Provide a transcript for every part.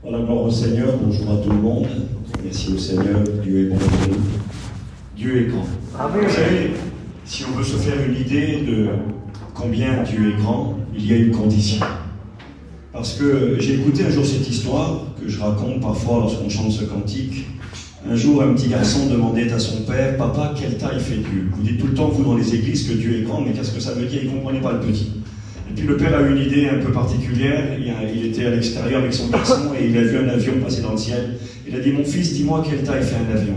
Voilà, gloire au Seigneur, bonjour à tout le monde. Merci au Seigneur, Dieu est bon pour nous. Dieu est grand. Amen. Vous savez, si on veut se faire une idée de combien Dieu est grand, il y a une condition. Parce que j'ai écouté un jour cette histoire, que je raconte parfois lorsqu'on chante ce cantique. Un jour, un petit garçon demandait à son père, « Papa, quelle taille fait Dieu ?» Vous dites tout le temps, vous, dans les églises, que Dieu est grand, mais qu'est-ce que ça veut dire? Il ne comprenait pas le petit. Et puis le père a eu une idée un peu particulière. Il était à l'extérieur avec son garçon et il a vu un avion passer dans le ciel. Il a dit, « Mon fils, dis-moi quelle taille fait un avion ?»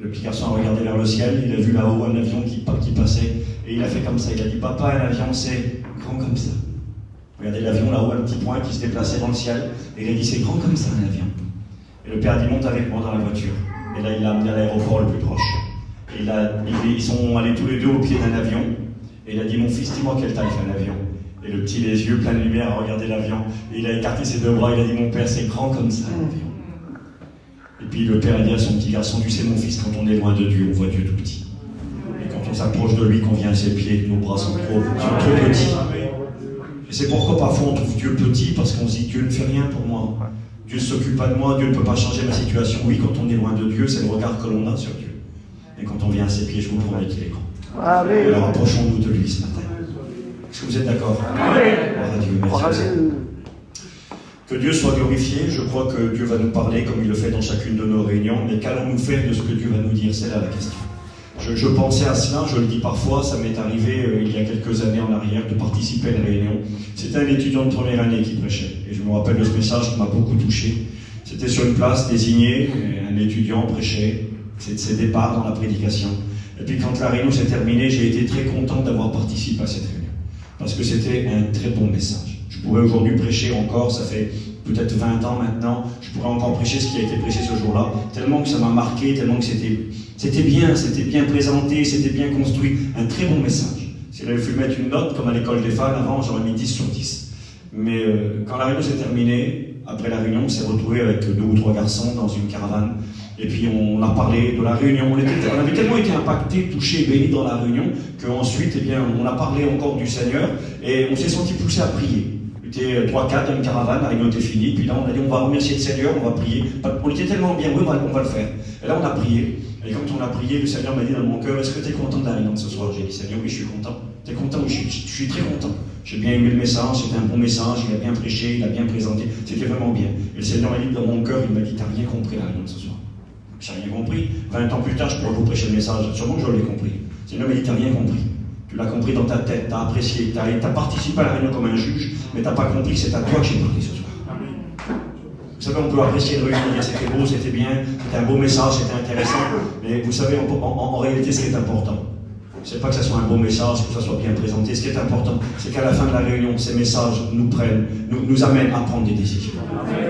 Le petit garçon a regardé vers le ciel, il a vu là-haut un avion qui passait, et il a fait comme ça. Il a dit, « Papa, un avion, c'est grand comme ça. » Regardez l'avion là-haut, un petit point qui se déplaçait dans le ciel, et il a dit, « C'est grand comme ça, un avion. » Et le père a dit, « Monte avec moi dans la voiture. » Et là, il l'a amené à l'aéroport le plus proche. Et ils sont allés tous les deux au pied d'un avion, et il a dit, « Mon fils, dis-moi quelle taille fait un avion. » Et le petit, les yeux pleins de lumière, a regardé l'avion, et il a écarté ses deux bras, il a dit, « Mon père, c'est grand comme ça, un avion. » Et puis le père a dit à son petit garçon, « Tu sais mon fils, quand on est loin de Dieu, on voit Dieu tout petit. Et quand on s'approche de lui, qu'on vient à ses pieds, nos bras sont trop petits. » Et c'est pourquoi parfois on trouve Dieu petit, parce qu'on se dit, Dieu ne fait rien pour moi. Dieu ne s'occupe pas de moi, Dieu ne peut pas changer ma situation. Oui, quand on est loin de Dieu, c'est le regard que l'on a sur Dieu. Et quand on vient à ses pieds, je vous promets qu'il est grand. Amen. Alors approchons-nous de lui ce matin. Est-ce que vous êtes d'accord? Amen. Gloire à Dieu, merci. Amen. Que Dieu soit glorifié, je crois que Dieu va nous parler comme il le fait dans chacune de nos réunions, mais qu'allons-nous faire de ce que Dieu va nous dire? C'est là la question. Je pensais à cela, je le dis parfois, ça m'est arrivé il y a quelques années en arrière de participer à une réunion. C'était un étudiant de première année qui prêchait, et je me rappelle de ce message qui m'a beaucoup touché. C'était sur une place désignée, un étudiant prêchait, c'est ses départs dans la prédication. Et puis quand la réunion s'est terminée, j'ai été très content d'avoir participé à cette réunion, parce que c'était un très bon message. Je pourrais aujourd'hui prêcher encore, ça fait peut-être 20 ans maintenant, je pourrais encore prêcher ce qui a été prêché ce jour-là, tellement que ça m'a marqué, tellement que c'était bien présenté, c'était bien construit, un très bon message. S'il avait fallu mettre une note, comme à l'école des fans, avant, j'aurais mis 10 sur 10. Mais quand la réunion s'est terminée, après la réunion, on s'est retrouvé avec 2 ou 3 garçons dans une caravane, et puis on a parlé de la réunion. On avait tellement été impactés, touchés, bénis dans la réunion, qu'ensuite, on a parlé encore du Seigneur, et on s'est senti poussé à prier. On était 3-4 dans une caravane, la réunion était finie, puis là on a dit on va remercier le Seigneur, on va prier. On était tellement bien, oui, on va le faire. Et là on a prié, et quand on a prié, le Seigneur m'a dit dans mon cœur, est-ce que tu es content de la réunion de ce soir? J'ai dit, Seigneur, oui, je suis content. Tu es content? Oui, je suis très content. J'ai bien aimé le message, c'était un bon message, il a bien prêché, il a bien présenté, c'était vraiment bien. Et le Seigneur m'a dit dans mon cœur, il m'a dit, t'as rien compris la réunion de ce soir. J'ai rien compris. 20 ans plus tard, je pourrais vous prêcher le message, sûrement que je l'ai compris. Le Seigneur m'a dit, t'as rien compris. Tu l'as compris dans ta tête, tu as apprécié, tu as participé à la réunion comme un juge, mais tu n'as pas compris que c'est à toi que j'ai parlé ce soir. Vous savez, on peut apprécier une réunion, dire c'était beau, c'était bien, c'était un beau message, c'était intéressant, mais vous savez, en réalité, ce qui est important, c'est pas que ce soit un beau message, que ça soit bien présenté. Ce qui est important, c'est qu'à la fin de la réunion, ces messages nous amènent à prendre des décisions.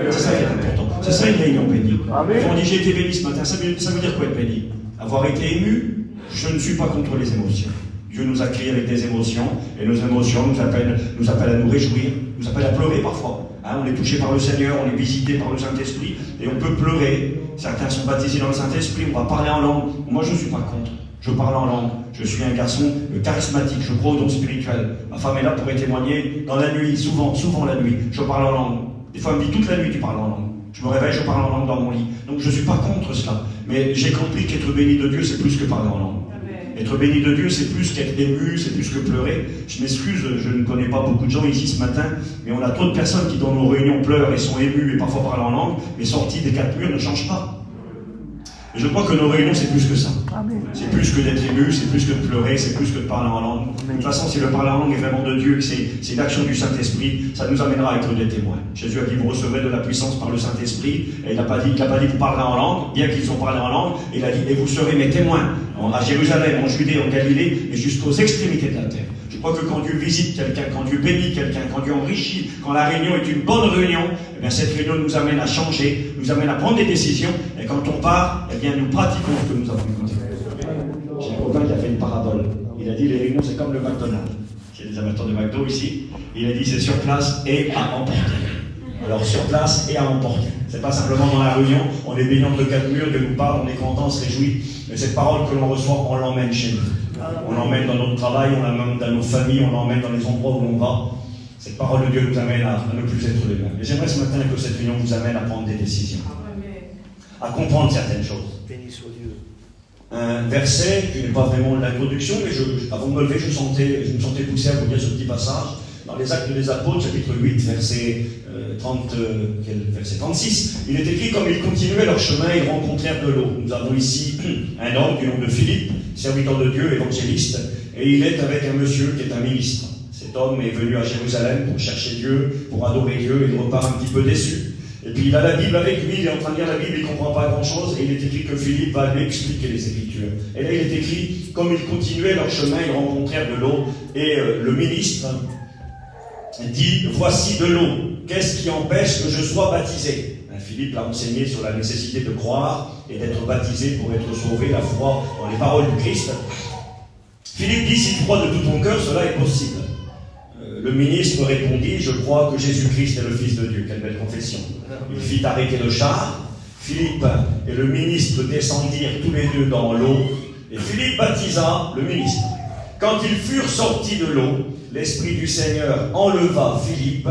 C'est ça qui est important. C'est ça une réunion bénie. Quand on dit j'ai été béni ce matin, ça veut dire quoi être béni? Avoir été ému, je ne suis pas contre les émotions. Dieu nous a créés avec des émotions, et nos émotions nous appellent à nous réjouir, nous appellent à pleurer parfois. Hein, on est touché par le Seigneur, on est visité par le Saint-Esprit, et on peut pleurer. Certains sont baptisés dans le Saint-Esprit, on va parler en langue. Moi, je ne suis pas contre. Je parle en langue. Je suis un garçon charismatique, je crois au don spirituel. Ma femme est là pour témoigner. Dans la nuit, souvent la nuit, je parle en langue. Des fois, elle me dit toute la nuit, tu parles en langue. Je me réveille, je parle en langue dans mon lit. Donc, je ne suis pas contre cela. Mais j'ai compris qu'être béni de Dieu, c'est plus que parler en langue. Être béni de Dieu, c'est plus qu'être ému, c'est plus que pleurer. Je m'excuse, je ne connais pas beaucoup de gens ici ce matin, mais on a trop de personnes qui, dans nos réunions, pleurent et sont émues et parfois parlent en langue, mais sortis des 4 murs ne changent pas. Et je crois que nos réunions, c'est plus que ça. C'est plus que d'être ému, c'est plus que de pleurer, c'est plus que de parler en langue. De toute façon, si le parler en langue est vraiment de Dieu, que c'est l'action du Saint-Esprit, ça nous amènera à être des témoins. Jésus a dit, vous recevrez de la puissance par le Saint-Esprit, et il n'a pas dit vous parlerez en langue, bien qu'ils ont parlé en langue, et il a dit, et vous serez mes témoins, à Jérusalem, en Judée, en Galilée, et jusqu'aux extrémités de la terre. Je crois que quand Dieu visite quelqu'un, quand Dieu bénit quelqu'un, quand Dieu enrichit, quand la réunion est une bonne réunion, eh bien cette réunion nous amène à changer, nous amène à prendre des décisions, et quand on part, eh bien nous pratiquons ce que nous avons vu. J'ai un copain qui a fait une parabole. Il a dit les réunions c'est comme le McDonald's. Il y a des amateurs de McDo ici. Il a dit c'est sur place et à emporter. Alors sur place et à emporter. C'est pas simplement dans la réunion, on est béni entre 4 murs, Dieu nous parle, on est content, on se réjouit. Mais cette parole que l'on reçoit, on l'emmène chez nous. On l'emmène dans notre travail, on l'emmène dans nos familles, on l'emmène dans les endroits où l'on va. Cette parole de Dieu nous amène à ne plus être les mêmes. Et j'aimerais ce matin que cette union vous amène à prendre des décisions, à comprendre certaines choses. Béni soit Dieu. Un verset qui n'est pas vraiment l'introduction, mais avant de me lever, je me sentais poussé à vous lire ce petit passage. Dans les Actes des Apôtres, chapitre 8, verset 36, il est écrit: comme ils continuaient leur chemin, ils rencontrèrent de l'eau. Nous avons ici un homme du nom de Philippe, serviteur de Dieu, évangéliste, et il est avec un monsieur qui est un ministre. Cet homme est venu à Jérusalem pour chercher Dieu, pour adorer Dieu, et il repart un petit peu déçu. Et puis il a la Bible avec lui, il est en train de lire la Bible, il ne comprend pas grand-chose, et il est écrit que Philippe va lui expliquer les Écritures. Et là il est écrit: comme ils continuaient leur chemin, ils rencontrèrent de l'eau, et le ministre dit: voici de l'eau, qu'est-ce qui empêche que je sois baptisé? Philippe l'a enseigné sur la nécessité de croire et d'être baptisé pour être sauvé, la foi dans les paroles du Christ. Philippe dit: si tu crois de tout ton cœur, cela est possible. Le ministre répondit: je crois que Jésus-Christ est le Fils de Dieu. Quelle belle confession. Il fit arrêter le char. Philippe et le ministre descendirent tous les deux dans l'eau, et Philippe baptisa le ministre. Quand ils furent sortis de l'eau, l'Esprit du Seigneur enleva Philippe,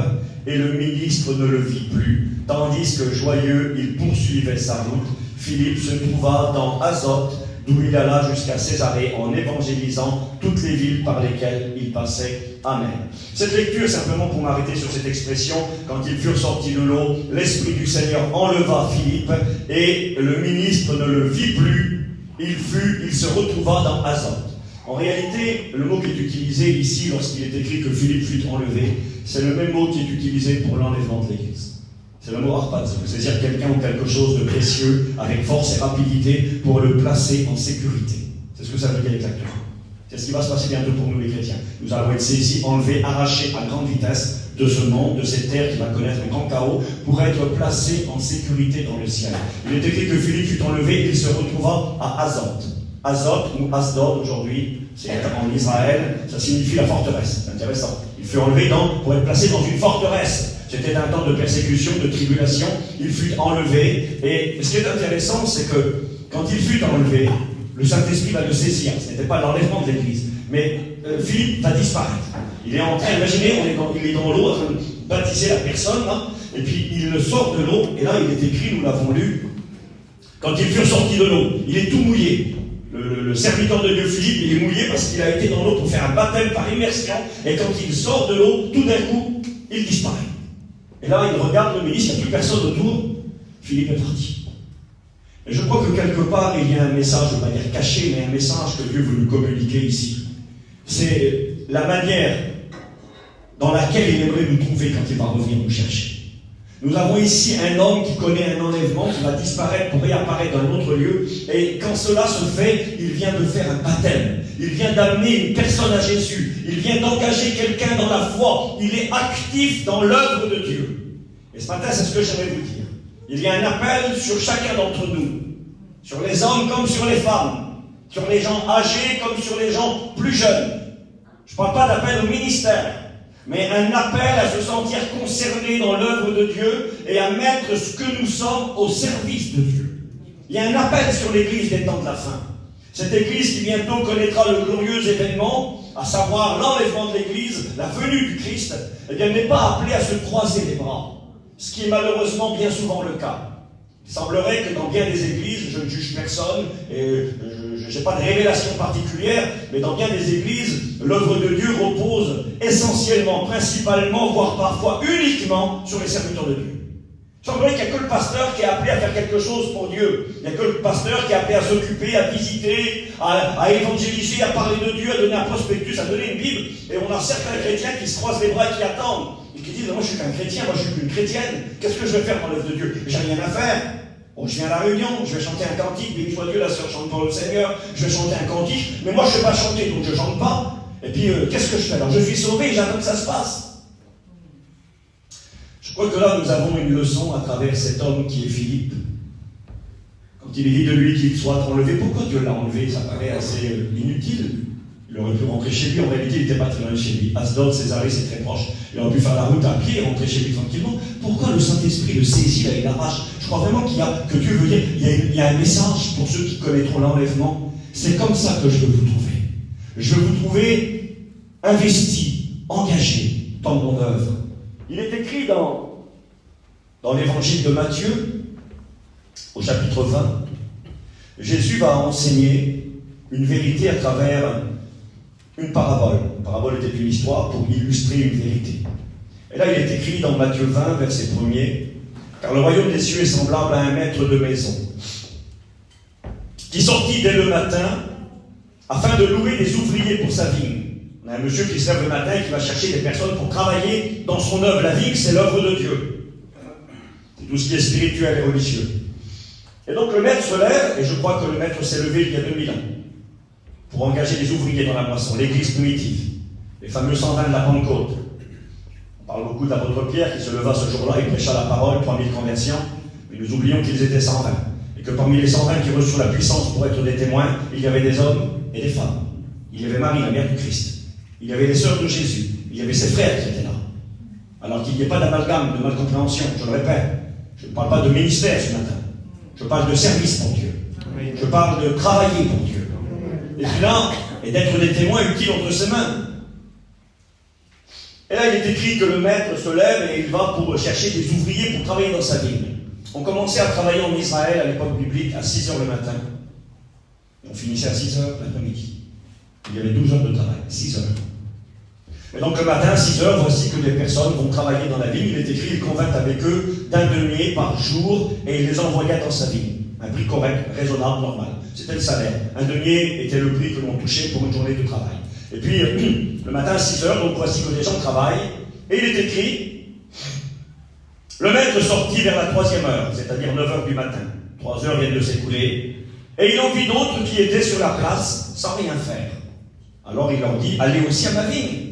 et le ministre ne le vit plus, tandis que joyeux, il poursuivait sa route. Philippe se trouva dans Azote, d'où il alla jusqu'à Césarée, en évangélisant toutes les villes par lesquelles il passait. Amen. Cette lecture, simplement pour m'arrêter sur cette expression: quand ils furent sortis de l'eau, l'Esprit du Seigneur enleva Philippe, et le ministre ne le vit plus, il se retrouva dans Azote. En réalité, le mot qui est utilisé ici, lorsqu'il est écrit que Philippe fut enlevé, c'est le même mot qui est utilisé pour l'enlèvement de l'Église. C'est le mot harpad, ça veut saisir quelqu'un ou quelque chose de précieux avec force et rapidité pour le placer en sécurité. C'est ce que ça veut dire exactement. C'est ce qui va se passer bientôt pour nous les chrétiens. Nous allons être saisis, enlevés, arrachés à grande vitesse de ce monde, de cette terre qui va connaître un grand chaos, pour être placés en sécurité dans le ciel. Il est écrit que Philippe fut enlevé et il se retrouva à Azote. Azote ou Asdod aujourd'hui, c'est en Israël, ça signifie la forteresse. C'est intéressant. Il fut enlevé pour être placé dans une forteresse. C'était un temps de persécution, de tribulation. Il fut enlevé. Et ce qui est intéressant, c'est que quand il fut enlevé, le Saint-Esprit va le saisir. Ce n'était pas l'enlèvement de l'Église. Mais Philippe va disparaître. Il est en train, imaginez, il est dans l'eau, en train de baptiser la personne, hein, et puis il sort de l'eau, et là il est écrit, nous l'avons lu, quand ils furent sortis de l'eau, il est tout mouillé. Le serviteur de Dieu Philippe, il est mouillé parce qu'il a été dans l'eau pour faire un baptême par immersion, et quand il sort de l'eau, tout d'un coup, il disparaît. Et là, il regarde le ministre, il n'y a plus personne autour, Philippe est parti. Et je crois que quelque part, il y a un message, je ne vais pas dire caché, mais un message que Dieu veut nous communiquer ici. C'est la manière dans laquelle il aimerait nous trouver quand il va revenir nous chercher. Nous avons ici un homme qui connaît un enlèvement, qui va disparaître pour réapparaître dans un autre lieu. Et quand cela se fait, il vient de faire un baptême. Il vient d'amener une personne à Jésus. Il vient d'engager quelqu'un dans la foi. Il est actif dans l'œuvre de Dieu. Et ce matin, c'est ce que j'aimerais vous dire. Il y a un appel sur chacun d'entre nous. Sur les hommes comme sur les femmes. Sur les gens âgés comme sur les gens plus jeunes. Je ne parle pas d'appel au ministère, mais un appel à se sentir concerné dans l'œuvre de Dieu et à mettre ce que nous sommes au service de Dieu. Il y a un appel sur l'Église des temps de la fin. Cette Église qui bientôt connaîtra le glorieux événement, à savoir l'enlèvement de l'Église, la venue du Christ, eh bien, elle n'est pas appelée à se croiser les bras, ce qui est malheureusement bien souvent le cas. Il semblerait que dans bien des églises, je ne juge personne, et je n'ai pas de révélation particulière, mais dans bien des églises, l'œuvre de Dieu repose essentiellement, principalement, voire parfois uniquement sur les serviteurs de Dieu. Il semblerait qu'il n'y a que le pasteur qui est appelé à faire quelque chose pour Dieu. Il n'y a que le pasteur qui est appelé à s'occuper, à visiter, à évangéliser, à parler de Dieu, à donner un prospectus, à donner une Bible. Et on a certains chrétiens qui se croisent les bras et qui attendent. Et qui disent: moi je suis qu'un chrétien, moi je suis qu'une chrétienne. Qu'est-ce que je vais faire dans l'œuvre de Dieu? J'ai rien à faire. Bon, je viens à la réunion, je vais chanter un cantique, béni soit Dieu, la sœur chante pour le Seigneur, je vais chanter un cantique, mais moi je ne sais pas chanter, donc je ne chante pas. Et puis, qu'est-ce que je fais? Alors je suis sauvé, j'attends que ça se passe. Je crois que là, nous avons une leçon à travers cet homme qui est Philippe. Quand il est dit de lui qu'il soit enlevé, pourquoi Dieu l'a enlevé? Ça paraît assez inutile. Il aurait pu rentrer chez lui, en réalité, il n'était pas très loin de chez lui. Asdod, Césarée, c'est très proche. Il aurait pu faire la route à pied et rentrer chez lui tranquillement. Pourquoi le Saint-Esprit le saisit, là, il l'arrache? Je crois vraiment que Dieu veut dire, il y a un message pour ceux qui connaîtront l'enlèvement. C'est comme ça que je veux vous trouver. Je veux vous trouver investi, engagé, dans mon œuvre. Il est écrit dans l'évangile de Matthieu, au chapitre 20, Jésus va enseigner une vérité à travers une parabole. Une parabole était une histoire pour illustrer une vérité. Et là, il est écrit dans Matthieu 20, verset 1er, « Car le royaume des cieux est semblable à un maître de maison, qui sortit dès le matin afin de louer des ouvriers pour sa vigne. » On a un monsieur qui se lève le matin et qui va chercher des personnes pour travailler dans son œuvre. La vigne, c'est l'œuvre de Dieu. C'est tout ce qui est spirituel et religieux. Et donc le maître se lève, et je crois que le maître s'est levé il y a 2000 ans, pour engager des ouvriers dans la moisson, l'église primitive, les fameux 120 de la Pentecôte. On parle beaucoup de l'apôtre Pierre qui se leva ce jour-là, il prêcha la parole, 3000 conversions, mais nous oublions qu'ils étaient 120. Et que parmi les 120 qui reçurent la puissance pour être des témoins, il y avait des hommes et des femmes. Il y avait Marie, la mère du Christ. Il y avait les sœurs de Jésus. Il y avait ses frères qui étaient là. Alors qu'il n'y ait pas d'amalgame, de malcompréhension, je le répète. Je ne parle pas de ministère ce matin. Je parle de service pour Dieu. Je parle de travailler pour Dieu. Et puis là, et d'être des témoins utiles entre ses mains. Et là, il est écrit que le maître se lève et il va pour chercher des ouvriers pour travailler dans sa vigne. On commençait à travailler en Israël à l'époque biblique à 6 h le matin. Et on finissait à 6 h l'après-midi. Il y avait 12 heures de travail, 6 heures. Et donc le matin, à 6 h, voici que des personnes vont travailler dans la vigne. Il est écrit, il convainc avec eux d'un denier par jour et il les envoya dans sa vigne. Un prix correct, raisonnable, normal. C'était le salaire. Un denier était le prix que l'on touchait pour une journée de travail. Et puis, le matin à 6 h, donc voici que les gens travaillent. Et il est écrit, le maître sortit vers la 3e heure, c'est-à-dire 9 h du matin. 3 heures viennent de s'écouler. Et il en vit d'autres qui étaient sur la place sans rien faire. Alors il leur dit, allez aussi à ma vigne,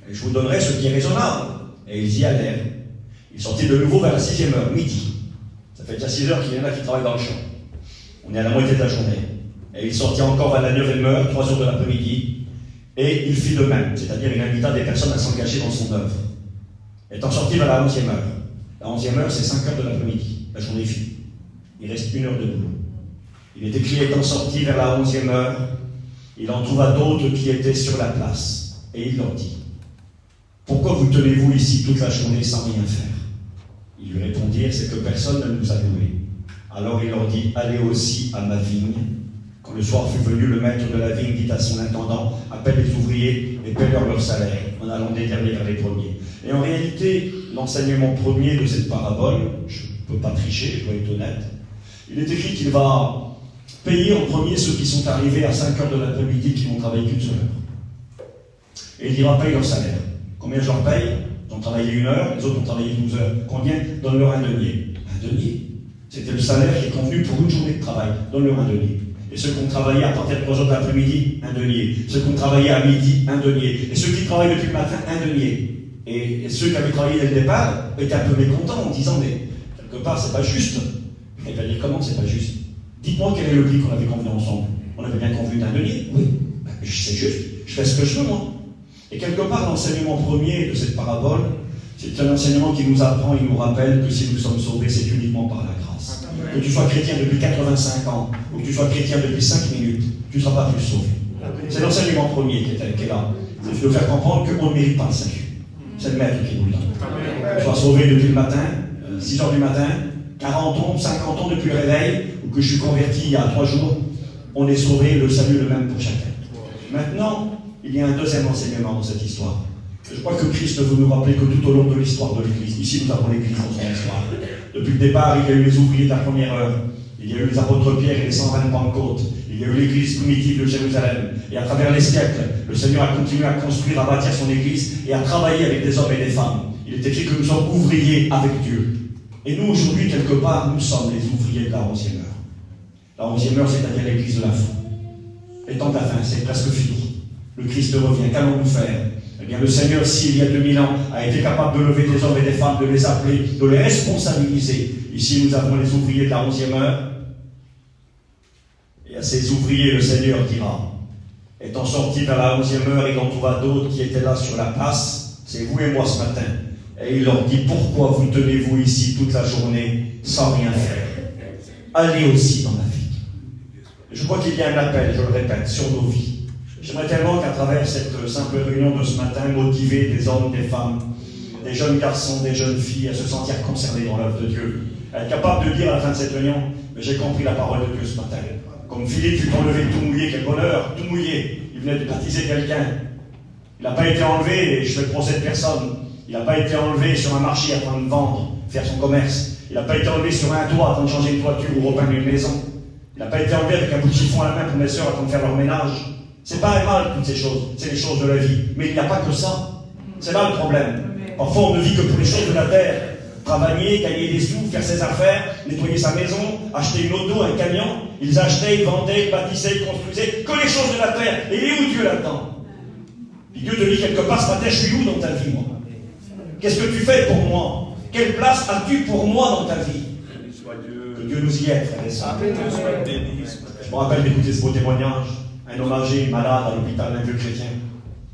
et je vous donnerai ce qui est raisonnable. Et ils y allèrent. Ils sortirent de nouveau vers la 6e heure, midi. Ça fait déjà 6 h qu'il y en a qui travaillent dans le champ. On est à la moitié de la journée. Et il sortit encore vers la 9e heure, 3 h de l'après-midi, et il fit de même, c'est-à-dire il invita des personnes à s'engager dans son œuvre. Étant sorti vers la 11e heure. La 11e heure, c'est 5 h de l'après-midi. La journée finie. Il reste 1 heure de boulot. Il est écrit, étant sorti vers la 11e heure, il en trouva d'autres qui étaient sur la place. Et il leur dit, pourquoi vous tenez-vous ici toute la journée sans rien faire? Ils lui répondirent, c'est que personne ne nous a loués. Alors il leur dit, allez aussi à ma vigne. Quand le soir fut venu, le maître de la vigne dit à son intendant, appelle les ouvriers et paie-leur leur salaire, en allant des derniers vers les premiers. Et en réalité, l'enseignement premier de cette parabole, je ne peux pas tricher, je dois être honnête, il est écrit qu'il va payer en premier ceux qui sont arrivés à 5 h de l'après-midi, qui n'ont travaillé qu'une seule heure. Et il dira, paye leur salaire. Combien je leur paye? Ils ont travaillé 1 heure, les autres ont travaillé 12 heures. Combien? Donne-leur un denier. Un denier? C'était le salaire qui est convenu pour une journée de travail. Donne-leur un denier. Et ceux qui ont travaillé à partir de 3 h de l'après-midi, un denier. Ceux qui ont travaillé à midi, un denier. Et ceux qui travaillent depuis le matin, un denier. Et ceux qui avaient travaillé dès le départ étaient un peu mécontents en disant, mais quelque part, c'est pas juste. Il va dire, comment c'est pas juste? Dites-moi quel est le prix qu'on avait convenu ensemble. On avait bien convenu d'un denier? Oui. C'est juste. Je fais ce que je veux, moi. Et quelque part, l'enseignement premier de cette parabole, c'est un enseignement qui nous apprend et nous rappelle que si nous sommes sauvés, c'est uniquement par la grâce. Que tu sois chrétien depuis 85 ans, ou que tu sois chrétien depuis 5 minutes, tu ne seras pas plus sauvé. C'est l'enseignement premier qui est là. C'est de nous faire comprendre qu'on ne mérite pas le salut. C'est le maître qui nous le donne. Que tu sois sauvé depuis le matin, 6 h du matin, 40 ans, 50 ans depuis le réveil, ou que je suis converti il y a 3 jours, on est sauvé, le salut le même pour chacun. Maintenant, il y a un deuxième enseignement dans cette histoire. Je crois que Christ veut nous rappeler que tout au long de l'histoire de l'Église, ici nous avons l'Église dans son histoire. Depuis le départ, il y a eu les ouvriers de la première heure, il y a eu les apôtres Pierre et les 120 de Pentecôte, il y a eu l'Église primitive de Jérusalem. Et à travers les siècles, le Seigneur a continué à construire, à bâtir son Église et à travailler avec des hommes et des femmes. Il est écrit que nous sommes ouvriers avec Dieu. Et nous, aujourd'hui, quelque part, nous sommes les ouvriers de la 11e heure. La 11e heure, c'est-à-dire l'Église de la fin. Les temps de la fin, c'est presque fini. Le Christ revient. Qu'allons-nous faire? Eh bien, le Seigneur, s'il y a 2000 ans, a été capable de lever des hommes et des femmes, de les appeler, de les responsabiliser. Ici, nous avons les ouvriers de la 11e heure. Et à ces ouvriers, le Seigneur dira, étant sorti vers la 11e heure, il en trouva d'autres qui étaient là sur la place. C'est vous et moi ce matin. Et il leur dit, pourquoi vous tenez-vous ici toute la journée sans rien faire? Allez aussi dans la vie. Je crois qu'il y a un appel, je le répète, sur nos vies. J'aimerais tellement qu'à travers cette simple réunion de ce matin, motiver des hommes, des femmes, des jeunes garçons, des jeunes filles à se sentir concernés dans l'œuvre de Dieu. À être capable de dire à la fin de cette réunion, mais j'ai compris la parole de Dieu ce matin. Comme Philippe fut enlevé tout mouillé, quel bonheur, tout mouillé. Il venait de baptiser quelqu'un. Il n'a pas été enlevé, et je fais le procès de personne. Il n'a pas été enlevé sur un marché en train de vendre, faire son commerce. Il n'a pas été enlevé sur un toit en train de changer une toiture ou repeindre une maison. Il n'a pas été enlevé avec un bout de chiffon à la main pour mes sœurs en train de faire leur ménage. C'est pas un mal, toutes ces choses. C'est les choses de la vie. Mais il n'y a pas que ça. C'est là le problème. Parfois, on ne vit que pour les choses de la terre. Travailler, gagner des sous, faire ses affaires, nettoyer sa maison, acheter une auto, un camion. Ils achetaient, ils vendaient, ils bâtissaient, ils construisaient. Que les choses de la terre. Et il est où Dieu là-dedans? Et Dieu te dit quelque part ce matin, je suis où dans ta vie, moi? Qu'est-ce que tu fais pour moi? Quelle place as-tu pour moi dans ta vie? Que Dieu nous y aide, frères et sœurs. Je me rappelle d'écouter ce beau témoignage. Un homme âgé, malade, à l'hôpital, un vieux chrétien,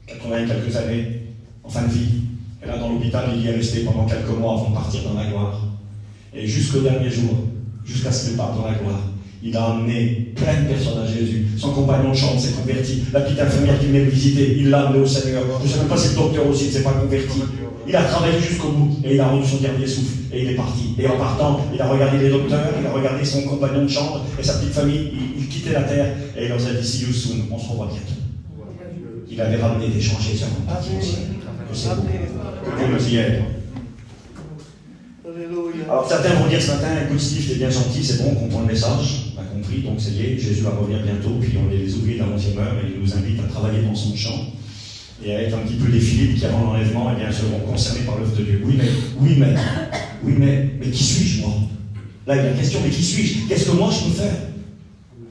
80 quelques années, en fin de vie. Et là, dans l'hôpital, il y est resté pendant quelques mois avant de partir dans la gloire. Et jusqu'au dernier jour, jusqu'à ce qu'il parte dans la gloire, il a amené plein de personnes à Jésus. Son compagnon de chambre s'est converti. La petite infirmière qui venait le visiter, il l'a amené au Seigneur. Je ne sais même pas si le docteur aussi ne s'est pas converti. Il a travaillé jusqu'au bout et il a rendu son dernier souffle et il est parti. Et en partant, il a regardé les docteurs, il a regardé son compagnon de chambre et sa petite famille. Il quittait la terre et il leur a dit see you soon, on se revoit bientôt. Il avait ramené des changés sur mon parti aussi. Que c'est beau. Que Dieu nous y aide. Alors certains vont dire ce matin, écoute Steve, t'es bien gentil, c'est bon, on comprend le message, on a compris, donc ça y est, Jésus va revenir bientôt, puis on est les ouvriers de la 11e heure et il nous invite à travailler dans son champ et à être un petit peu des Philippe qui avant l'enlèvement, eh bien, seront concernés par l'œuvre de Dieu. Oui, mais qui suis-je moi? Là il y a la question, mais qui suis-je? Qu'est-ce que moi je peux faire?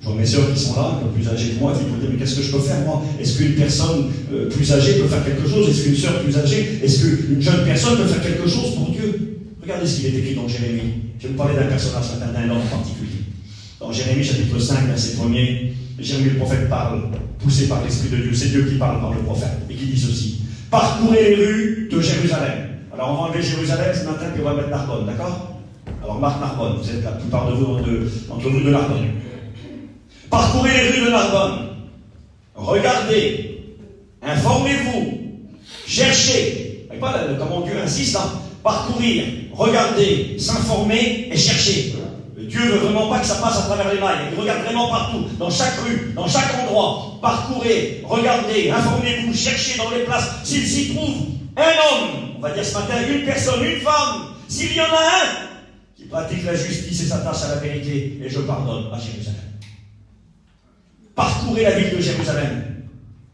Je vois mes sœurs qui sont là, un peu plus âgées que moi, qui me disent, mais qu'est-ce que je peux faire moi? Est-ce qu'une personne plus âgée peut faire quelque chose? Est-ce qu'une sœur plus âgée? Est-ce qu'une jeune personne peut faire quelque chose pour Dieu? Regardez ce qu'il est écrit dans Jérémie. Je vais vous parler d'un personnage ce matin, d'un homme en particulier. Dans Jérémie chapitre 5, verset 1er, Jérémie le prophète parle, poussé par l'Esprit de Dieu. C'est Dieu qui parle par le prophète et qui dit ceci. Parcourez les rues de Jérusalem. Alors on va enlever Jérusalem ce matin, puis on va mettre Narbonne, d'accord? Alors Marc Narbonne, vous êtes la plupart de vous entre vous de Narbonne. Parcourez les rues de Narbonne. Regardez. Informez-vous. Cherchez. Vous voyez pas comment Dieu insiste, hein? Parcourir, regarder, s'informer et chercher. Dieu veut vraiment pas que ça passe à travers les mailles. Il regarde vraiment partout, dans chaque rue, dans chaque endroit. Parcourez, regardez, informez-vous, cherchez dans les places. S'il s'y trouve un homme, on va dire ce matin une personne, une femme, s'il y en a un qui pratique la justice et s'attache à la vérité, et je pardonne à Jérusalem. Parcourez la ville de Jérusalem.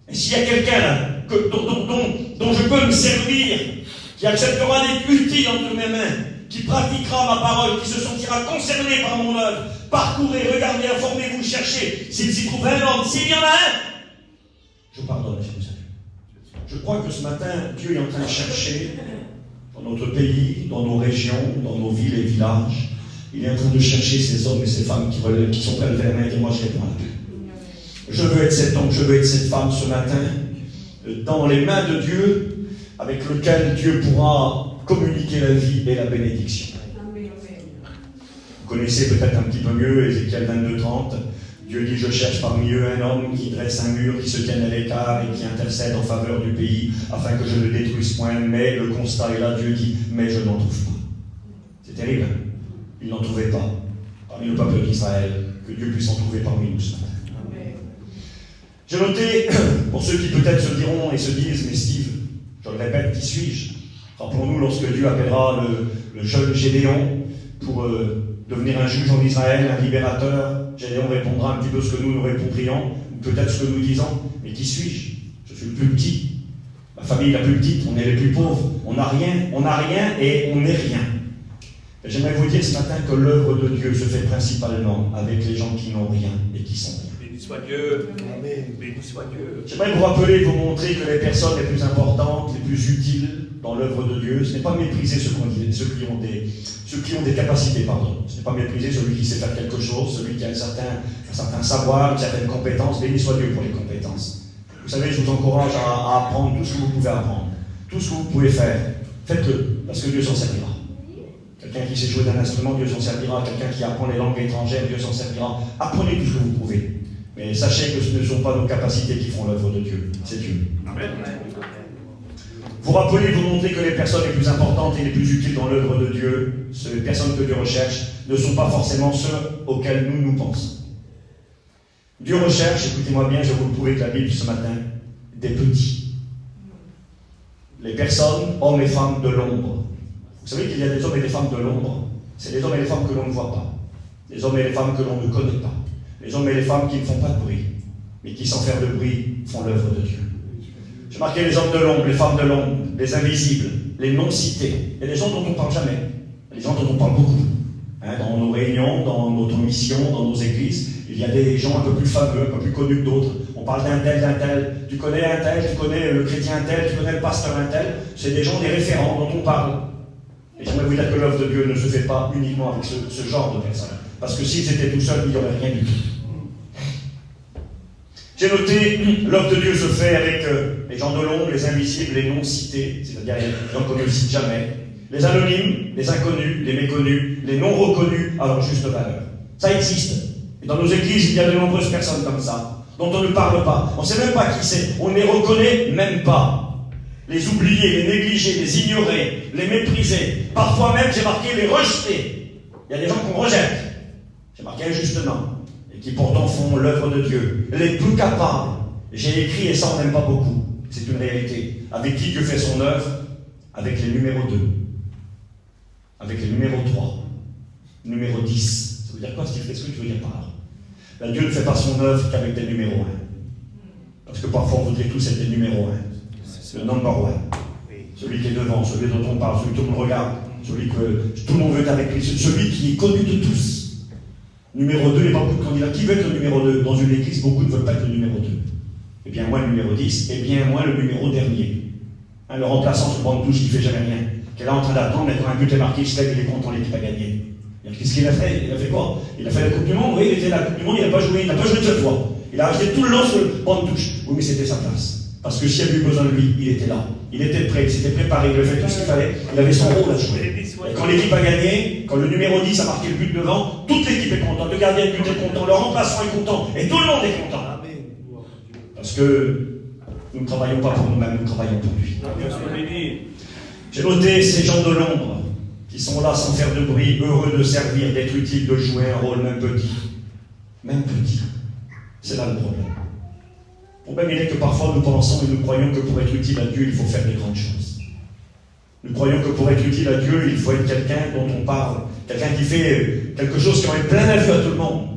Et s'il y a quelqu'un là, dont je peux me servir, qui acceptera d'être utile entre mes mains, qui pratiquera ma parole, qui se sentira concerné par mon œuvre, parcourez, regardez, informez-vous, cherchez. S'il s'y trouve un homme, s'il y en a un, je pardonne à Jérusalem. Je crois que ce matin, Dieu est en train de chercher dans notre pays, dans nos régions, dans nos villes et villages. Il est en train de chercher ces hommes et ces femmes qui sont prêts à lever la main et dire moi je réponds à Dieu. Je veux être cet homme, je veux être cette femme ce matin, dans les mains de Dieu, avec lequel Dieu pourra communiquer la vie et la bénédiction. Vous connaissez peut-être un petit peu mieux Ézéchiel 22:30. Dieu dit, je cherche parmi eux un homme qui dresse un mur, qui se tienne à l'écart et qui intercède en faveur du pays, afin que je ne détruise point. Mais le constat est là, Dieu dit, mais je n'en trouve pas. C'est terrible, hein? Il n'en trouvait pas parmi le peuple d'Israël. Que Dieu puisse en trouver parmi nous ce matin. J'ai noté, pour ceux qui peut-être se diront et se disent, mais Steve, je le répète, qui suis-je? Rappelons-nous lorsque Dieu appellera le jeune Gédéon pour devenir un juge en Israël, un libérateur. Gédéon répondra un petit peu ce que nous répondrions, ou peut-être ce que nous disons. Mais qui suis-je? Je suis le plus petit. Ma famille la plus petite, on est les plus pauvres. On n'a rien et on n'est rien. Et j'aimerais vous dire ce matin que l'œuvre de Dieu se fait principalement avec les gens qui n'ont rien et qui sont rien. Béni soit Dieu. Amen. Béni soit Dieu. J'aimerais vous rappeler, vous montrer que les personnes les plus importantes, les plus utiles dans l'œuvre de Dieu, ce n'est pas mépriser ceux qui ont des capacités, pardon. Ce n'est pas mépriser celui qui sait faire quelque chose, celui qui a un certain savoir, une certaine compétence. Béni soit Dieu pour les compétences. Vous savez, je vous encourage à apprendre tout ce que vous pouvez apprendre, tout ce que vous pouvez faire. Faites-le, parce que Dieu s'en servira. Quelqu'un qui sait jouer d'un instrument, Dieu s'en servira. Quelqu'un qui apprend les langues étrangères, Dieu s'en servira. Apprenez tout ce que vous pouvez. Mais sachez que ce ne sont pas nos capacités qui font l'œuvre de Dieu, c'est Dieu. Amen. Vous rappelez, vous montrez que les personnes les plus importantes et les plus utiles dans l'œuvre de Dieu, les personnes que Dieu recherche, ne sont pas forcément ceux auxquels nous pensons. Dieu recherche, écoutez-moi bien, je vais vous le prouver avec la Bible ce matin, des petits. Les personnes, hommes et femmes de l'ombre. Vous savez qu'il y a des hommes et des femmes de l'ombre. C'est les hommes et les femmes que l'on ne voit pas. Les hommes et les femmes que l'on ne connaît pas. Les hommes et les femmes qui ne font pas de bruit, mais qui, sans faire de bruit, font l'œuvre de Dieu. J'ai marqué les hommes de l'ombre, les femmes de l'ombre, les invisibles, les non-cités, et les gens dont on ne parle jamais, les gens dont on parle beaucoup. Dans nos réunions, dans notre mission, dans nos églises, il y a des gens un peu plus fameux, un peu plus connus que d'autres. On parle d'un tel. Tu connais un tel, tu connais le chrétien un tel, tu connais le pasteur un tel. C'est des gens, des référents dont on parle. Et j'aimerais vous dire que l'œuvre de Dieu ne se fait pas uniquement avec ce genre de personnes. Parce que s'ils étaient tout seuls, il n'y aurait rien du tout. J'ai noté, l'œuvre de Dieu se fait avec les gens de l'ombre, les invisibles, les non-cités, c'est-à-dire les gens qu'on ne cite jamais, les anonymes, les inconnus, les méconnus, les non-reconnus à leur juste valeur. Ça existe. Et dans nos églises, il y a de nombreuses personnes comme ça, dont on ne parle pas. On ne sait même pas qui c'est. On ne les reconnaît même pas. Les oublier, les négliger, les ignorer, les mépriser. Parfois même, j'ai marqué les rejeter. Il y a des gens qu'on rejette. J'ai marqué injustement. Et qui pourtant font l'œuvre de Dieu. Les plus capables. J'ai écrit, et ça on n'aime pas beaucoup. C'est une réalité. Avec qui Dieu fait son œuvre? Avec les numéros 2. Avec les numéros 3. Numéro 10. Ça veut dire quoi, Steve? Qu'est-ce que tu veux dire par là? Ben, Dieu ne fait pas son œuvre qu'avec des numéros 1. Parce que parfois on voudrait tous être des numéros 1. C'est le number 1. Celui qui est devant, celui dont on parle, celui que tout le monde regarde, celui que tout le monde veut être avec lui, celui qui est connu de tous. Numéro 2, il n'y a pas beaucoup de candidats. Qui veut être le numéro 2? Dans une église, beaucoup ne veulent pas être le numéro 2. Eh bien, moi, le numéro 10, et bien, moi, le numéro dernier. Le remplaçant sur le banc de touche qui ne fait jamais rien. Qui est là en train d'attendre, mais quand un but est marqué, il se lève, il est content, l'équipe a gagné. Qu'est-ce qu'il a fait? Il a fait quoi? Il a fait la Coupe du Monde, oui, il était à la Coupe du Monde, il n'a pas joué une seule fois. Il a resté tout le long sur le banc de touche. Oui, mais c'était sa place. Parce que s'il y avait eu besoin de lui, il était là. Il était prêt, il s'était préparé, il avait fait tout ce qu'il fallait, il avait son rôle à jouer. Et quand l'équipe a gagné, quand le numéro 10 a marqué le but devant, toute l'équipe est contente, le gardien de but est content, le remplaçant est content, et tout le monde est content. Parce que nous ne travaillons pas pour nous-mêmes, nous travaillons pour lui. J'ai noté ces gens de l'ombre qui sont là sans faire de bruit, heureux de servir, d'être utiles, de jouer un rôle même petit. Même petit. C'est là le problème. Le problème, il est que parfois nous pensons et nous croyons que pour être utile à Dieu, il faut faire des grandes choses. Nous croyons que pour être utile à Dieu, il faut être quelqu'un dont on parle, quelqu'un qui fait quelque chose qui en est plein la vue à tout le monde.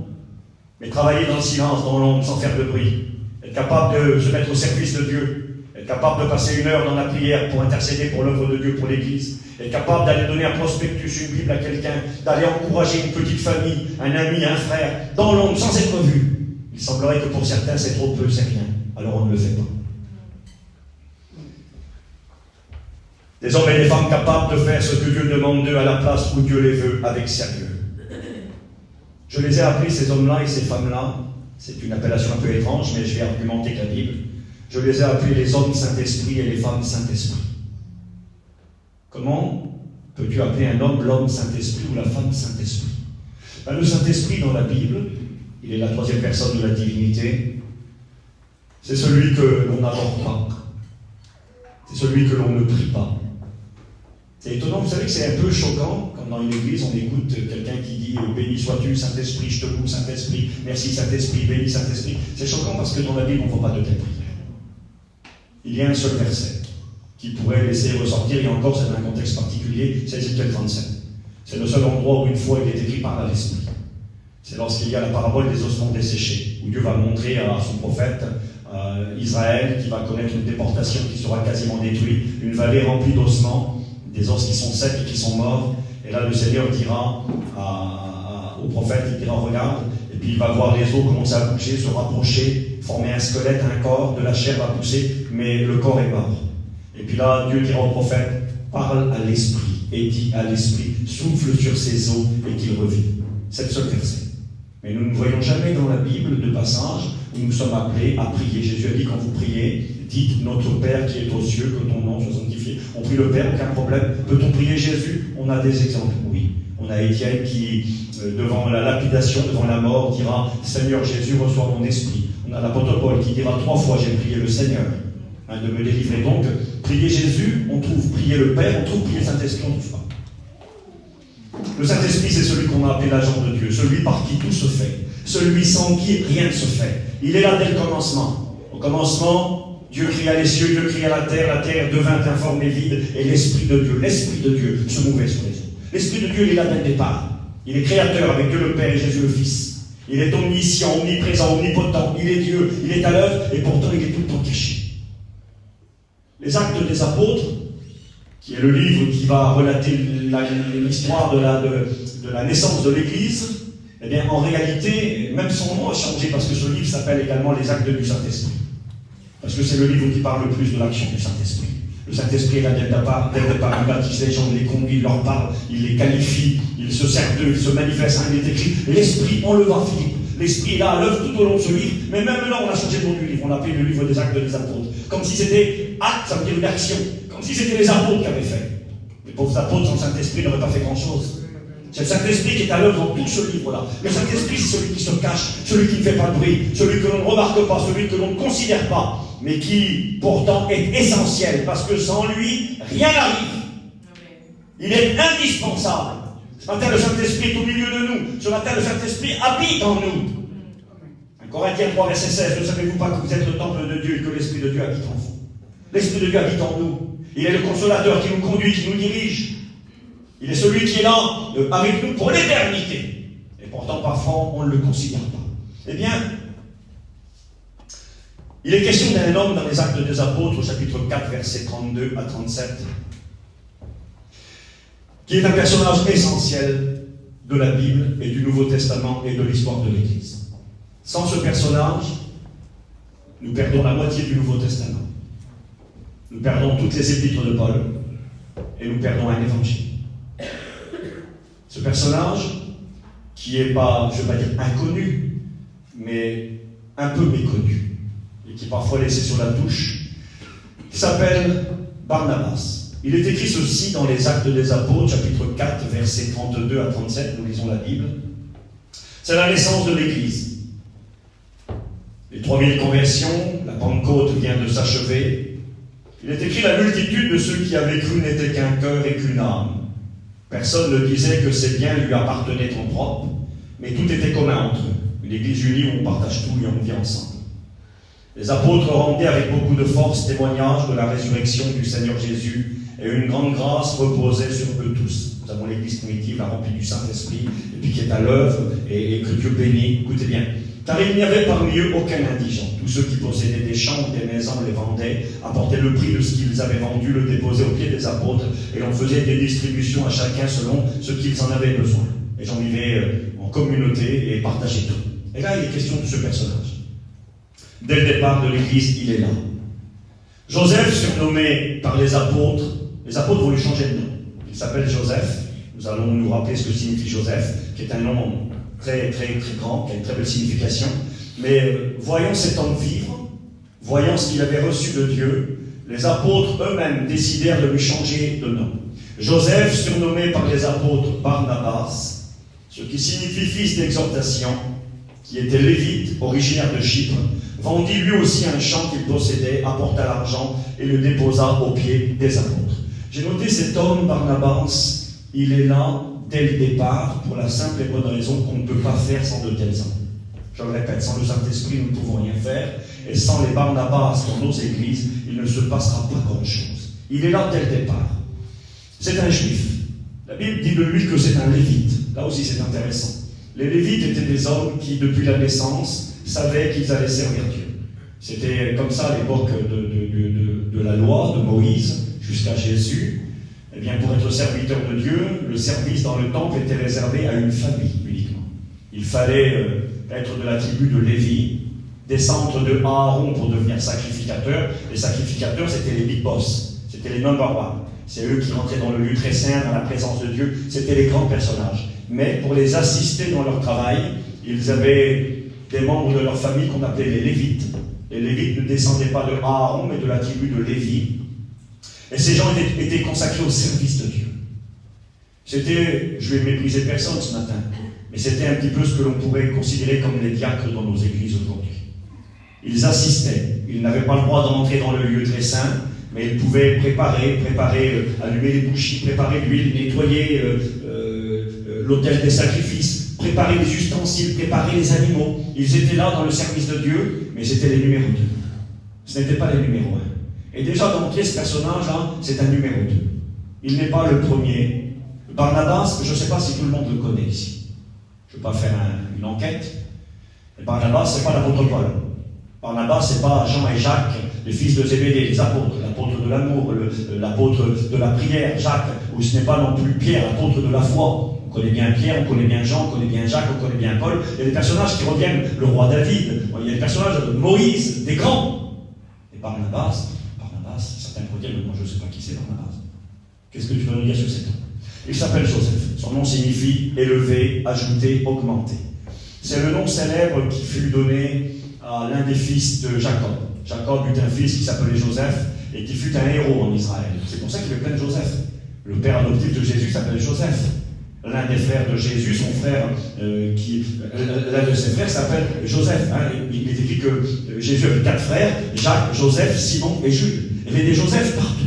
Mais travailler dans le silence, dans l'ombre, sans faire de bruit. Être capable de se mettre au service de Dieu. Être capable de passer 1 heure dans la prière pour intercéder pour l'œuvre de Dieu, pour l'Église. Être capable d'aller donner un prospectus, une Bible à quelqu'un, d'aller encourager une petite famille, un ami, un frère, dans l'ombre, sans être vu. Il semblerait que pour certains, c'est trop peu, c'est rien. Alors on ne le fait pas. Des hommes et des femmes capables de faire ce que Dieu demande d'eux à la place où Dieu les veut, avec sérieux. Je les ai appelés, ces hommes-là et ces femmes-là, c'est une appellation un peu étrange, mais je vais argumenter avec la Bible. Je les ai appelés les hommes Saint-Esprit et les femmes Saint-Esprit. Comment peux-tu appeler un homme l'homme Saint-Esprit ou la femme Saint-Esprit? Le Saint-Esprit dans la Bible, il est la 3e personne de la divinité. C'est celui que l'on n'adore pas. C'est celui que l'on ne prie pas. C'est étonnant, vous savez que c'est un peu choquant quand dans une église on écoute quelqu'un qui dit « Béni sois-tu Saint-Esprit, je te loue Saint-Esprit, merci Saint-Esprit, béni Saint-Esprit ». C'est choquant parce que dans la Bible on ne voit pas de telles prières. Il y a un seul verset qui pourrait laisser ressortir, et encore c'est dans un contexte particulier, c'est Ézéchiel 37. C'est le seul endroit où une fois il est écrit par l'Esprit. C'est lorsqu'il y a la parabole des ossements desséchés, où Dieu va montrer à son prophète Israël qui va connaître une déportation qui sera quasiment détruite, une vallée remplie d'ossements, des os qui sont secs et qui sont morts. Et là, le Seigneur dira au prophète, il dira, regarde, et puis il va voir les os commencer à bouger, se rapprocher, former un squelette, un corps, de la chair va pousser, mais le corps est mort. Et puis là, Dieu dira au prophète, parle à l'esprit, et dit à l'esprit, souffle sur ses os et qu'il revive. C'est le seul verset. Mais nous ne voyons jamais dans la Bible de passage où nous sommes appelés à prier. Jésus a dit, quand vous priez, dites notre Père qui est aux cieux, que ton nom soit sanctifié. On prie le Père, aucun problème. Peut-on prier Jésus? On a des exemples, oui. On a Étienne qui, devant la lapidation, devant la mort, dira, Seigneur Jésus, reçois mon esprit. On a l'apôtre Paul qui dira 3 fois, j'ai prié le Seigneur. de me délivrer. Donc, prier Jésus, on trouve. Prier le Père, on trouve. Prier le Saint-Esprit, on trouve pas. Le Saint-Esprit, c'est celui qu'on a appelé l'agent de Dieu, celui par qui tout se fait, celui sans qui rien ne se fait. Il est là dès le commencement. Au commencement, Dieu cria les cieux, Dieu cria la terre devint informe et vide, et l'Esprit de Dieu se mouvait sur les eaux. L'Esprit de Dieu, il est là dès le départ. Il est créateur avec Dieu le Père et Jésus le Fils. Il est omniscient, omniprésent, omnipotent. Il est Dieu, il est à l'œuvre, et pourtant il est tout le temps caché. Les Actes des Apôtres, qui est le livre qui va relater l'histoire de la naissance de l'Église, eh bien, en réalité, même son nom a changé, parce que ce livre s'appelle également les Actes du Saint-Esprit. Parce que c'est le livre qui parle le plus de l'action du Saint-Esprit. Le Saint-Esprit est là dès le départ, il baptise les gens, il les conduit, il leur parle, il les qualifie, il se sert d'eux, il se manifeste, il est écrit. L'Esprit, on le voit, Philippe. L'Esprit est là à l'œuvre tout au long de ce livre, mais même là, on a changé le nom du livre, on l'a appelé le livre des Actes des Apôtres. Comme si c'était acte, ça veut dire une action. Comme si c'était les apôtres qui avaient fait. Les pauvres apôtres sans Saint-Esprit n'auraient pas fait grand-chose. C'est le Saint-Esprit qui est à l'œuvre dans tout ce livre-là. Le Saint-Esprit, c'est celui qui se cache, celui qui ne fait pas de bruit, celui que l'on ne remarque pas, celui que l'on ne considère pas, mais qui, pourtant, est essentiel, parce que sans lui, rien n'arrive. Il est indispensable. Ce matin, le Saint-Esprit est au milieu de nous. Ce matin, le Saint-Esprit habite en nous. 1 Corinthiens 3, verset 16. Ne savez-vous pas que vous êtes le temple de Dieu et que l'Esprit de Dieu habite en vous? L'Esprit de Dieu habite en nous. Il est le consolateur qui nous conduit, qui nous dirige. Il est celui qui est là avec nous pour l'éternité. Et pourtant, parfois, on ne le considère pas. Eh bien, il est question d'un homme dans les Actes des Apôtres, au chapitre 4, versets 32 à 37, qui est un personnage essentiel de la Bible et du Nouveau Testament et de l'histoire de l'Église. Sans ce personnage, nous perdons la moitié du Nouveau Testament. Nous perdons toutes les épîtres de Paul et nous perdons un évangile. Ce personnage, qui n'est pas, je ne vais pas dire inconnu, mais un peu méconnu, et qui est parfois laissé sur la touche, s'appelle Barnabas. Il est écrit ceci dans les Actes des Apôtres, chapitre 4, versets 32 à 37, nous lisons la Bible. C'est la naissance de l'Église. Les 3000 conversions, la Pentecôte vient de s'achever. Il est écrit: la multitude de ceux qui avaient cru n'était qu'un cœur et qu'une âme. Personne ne disait que ces biens lui appartenaient en propre, mais tout était commun entre eux. Une église unie où on partage tout et on vit ensemble. Les apôtres rendaient avec beaucoup de force témoignage de la résurrection du Seigneur Jésus, et une grande grâce reposait sur eux tous. Nous avons l'église primitive, la remplie du Saint-Esprit, et puis qui est à l'œuvre, et que Dieu bénit. Écoutez bien. Car il n'y avait parmi eux aucun indigent. Tous ceux qui possédaient des champs ou des maisons les vendaient, apportaient le prix de ce qu'ils avaient vendu, le déposaient aux pieds des apôtres, et l'on faisait des distributions à chacun selon ce qu'ils en avaient besoin. Les gens vivaient en communauté et partageaient tout. Et là, il est question de ce personnage. Dès le départ de l'Église, il est là. Joseph, surnommé par les apôtres vont lui changer de nom. Il s'appelle Joseph. Nous allons nous rappeler ce que signifie Joseph, qui est un nom très, très, très grand, qui a une très belle signification. Mais voyons cet homme vivre, voyant ce qu'il avait reçu de Dieu, les apôtres eux-mêmes décidèrent de lui changer de nom. Joseph, surnommé par les apôtres Barnabas, ce qui signifie fils d'exhortation, qui était lévite, originaire de Chypre, vendit lui aussi un champ qu'il possédait, apporta l'argent et le déposa aux pieds des apôtres. J'ai noté cet homme, Barnabas, il est là dès le départ pour la simple et bonne raison qu'on ne peut pas faire sans de tels hommes. Je le répète, sans le Saint-Esprit, nous ne pouvons rien faire, et sans les Barnabas dans nos églises, il ne se passera pas grand-chose. Il est là dès le départ. C'est un juif. La Bible dit de lui que c'est un lévite. Là aussi, c'est intéressant. Les lévites étaient des hommes qui, depuis la naissance, savaient qu'ils allaient servir Dieu. C'était comme ça à l'époque de la loi, de Moïse, jusqu'à Jésus. Eh bien, pour être serviteur de Dieu, le service dans le temple était réservé à une famille uniquement. Il fallait être de la tribu de Lévi, descendre de Aaron pour devenir sacrificateur. Les sacrificateurs, c'était les big boss, c'était les number one. C'est eux qui rentraient dans le lieu très saint, dans la présence de Dieu. C'était les grands personnages. Mais pour les assister dans leur travail, ils avaient des membres de leur famille qu'on appelait les Lévites. Les Lévites ne descendaient pas de Aaron, mais de la tribu de Lévi. Et ces gens étaient consacrés au service de Dieu. C'était, je vais mépriser personne ce matin, mais c'était un petit peu ce que l'on pourrait considérer comme les diacres dans nos églises aujourd'hui. Ils assistaient, Il n'avait pas le droit d'entrer dans le lieu très saint, mais il pouvait préparer, allumer les bougies, préparer l'huile, nettoyer l'autel des sacrifices, préparer les ustensiles, préparer les animaux. Ils étaient là dans le service de Dieu, mais c'était les numéros 2. Ce n'était pas les numéros 1. Et déjà d'entrer ce personnage-là, c'est un numéro 2. Il n'est pas le premier. Barnabas, je ne sais pas si tout le monde le connaît ici. Je ne vais pas faire une enquête. Et Barnabas, ce n'est pas l'apôtre Paul. Barnabas, ce n'est pas Jean et Jacques, les fils de Zébédée, les apôtres, l'apôtre de l'amour, l'apôtre de la prière, Jacques, ou ce n'est pas non plus Pierre, l'apôtre de la foi. On connaît bien Pierre, on connaît bien Jean, on connaît bien Jacques, on connaît bien Paul. Il y a des personnages qui reviennent, le roi David, il y a des personnages de Moïse, des grands. Et Barnabas, certains pourraient dire, mais moi je ne sais pas qui c'est Barnabas. Qu'est-ce que tu peux nous dire sur cet homme? Il s'appelle Joseph. Son nom signifie élevé, ajouté, augmenté. C'est le nom célèbre qui fut donné à l'un des fils de Jacob. Jacob eut un fils qui s'appelait Joseph et qui fut un héros en Israël. C'est pour ça qu'il est plein de Joseph. Le père adoptif de Jésus s'appelle Joseph. L'un des frères de Jésus, son frère, l'un de ses frères s'appelle Joseph. Il est écrit que Jésus avait 4 frères, Jacques, Joseph, Simon et Jude. Il y avait des Joseph partout.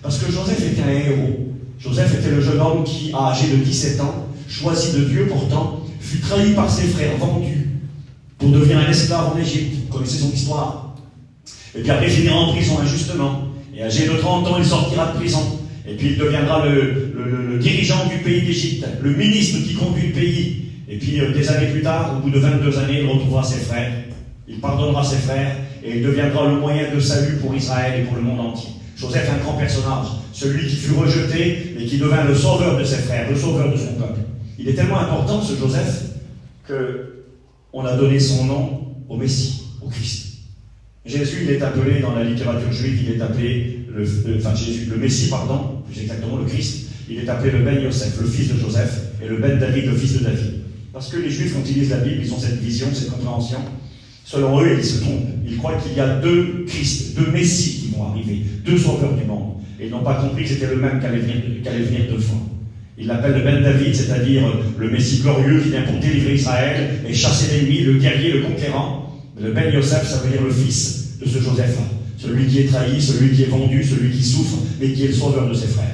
Parce que Joseph était un héros. Joseph était le jeune homme qui, âgé de 17 ans, choisi de Dieu pourtant, fut trahi par ses frères, vendu, pour devenir un esclave en Égypte. Vous connaissez son histoire. Et puis après, il finira en prison injustement. Et âgé de 30 ans, il sortira de prison. Et puis il deviendra le dirigeant du pays d'Égypte, le ministre qui conduit le pays. Et puis des années plus tard, au bout de 22 années, il retrouvera ses frères. Il pardonnera ses frères et il deviendra le moyen de salut pour Israël et pour le monde entier. Joseph est un grand personnage, celui qui fut rejeté mais qui devint le sauveur de ses frères, le sauveur de son peuple. Il est tellement important ce Joseph qu'on a donné son nom au Messie, au Christ. Jésus, il est appelé dans la littérature juive, il est appelé le Messie, plus exactement le Christ, il est appelé le Ben Yosef, le fils de Joseph, et le Ben David, le fils de David. Parce que les Juifs, quand ils lisent la Bible, ils ont cette vision, cette compréhension. Selon eux, ils se trompent. Ils croient qu'il y a 2 Christ, 2 Messies qui vont arriver, 2 sauveurs du monde. Et ils n'ont pas compris que c'était le même qu'allait venir 2 fois. Ils l'appellent le Ben David, c'est-à-dire le Messie glorieux qui vient pour délivrer Israël et chasser l'ennemi, le guerrier, le conquérant. Le Ben Yosef, ça veut dire le fils de ce Joseph-là. Celui qui est trahi, celui qui est vendu, celui qui souffre, mais qui est le sauveur de ses frères.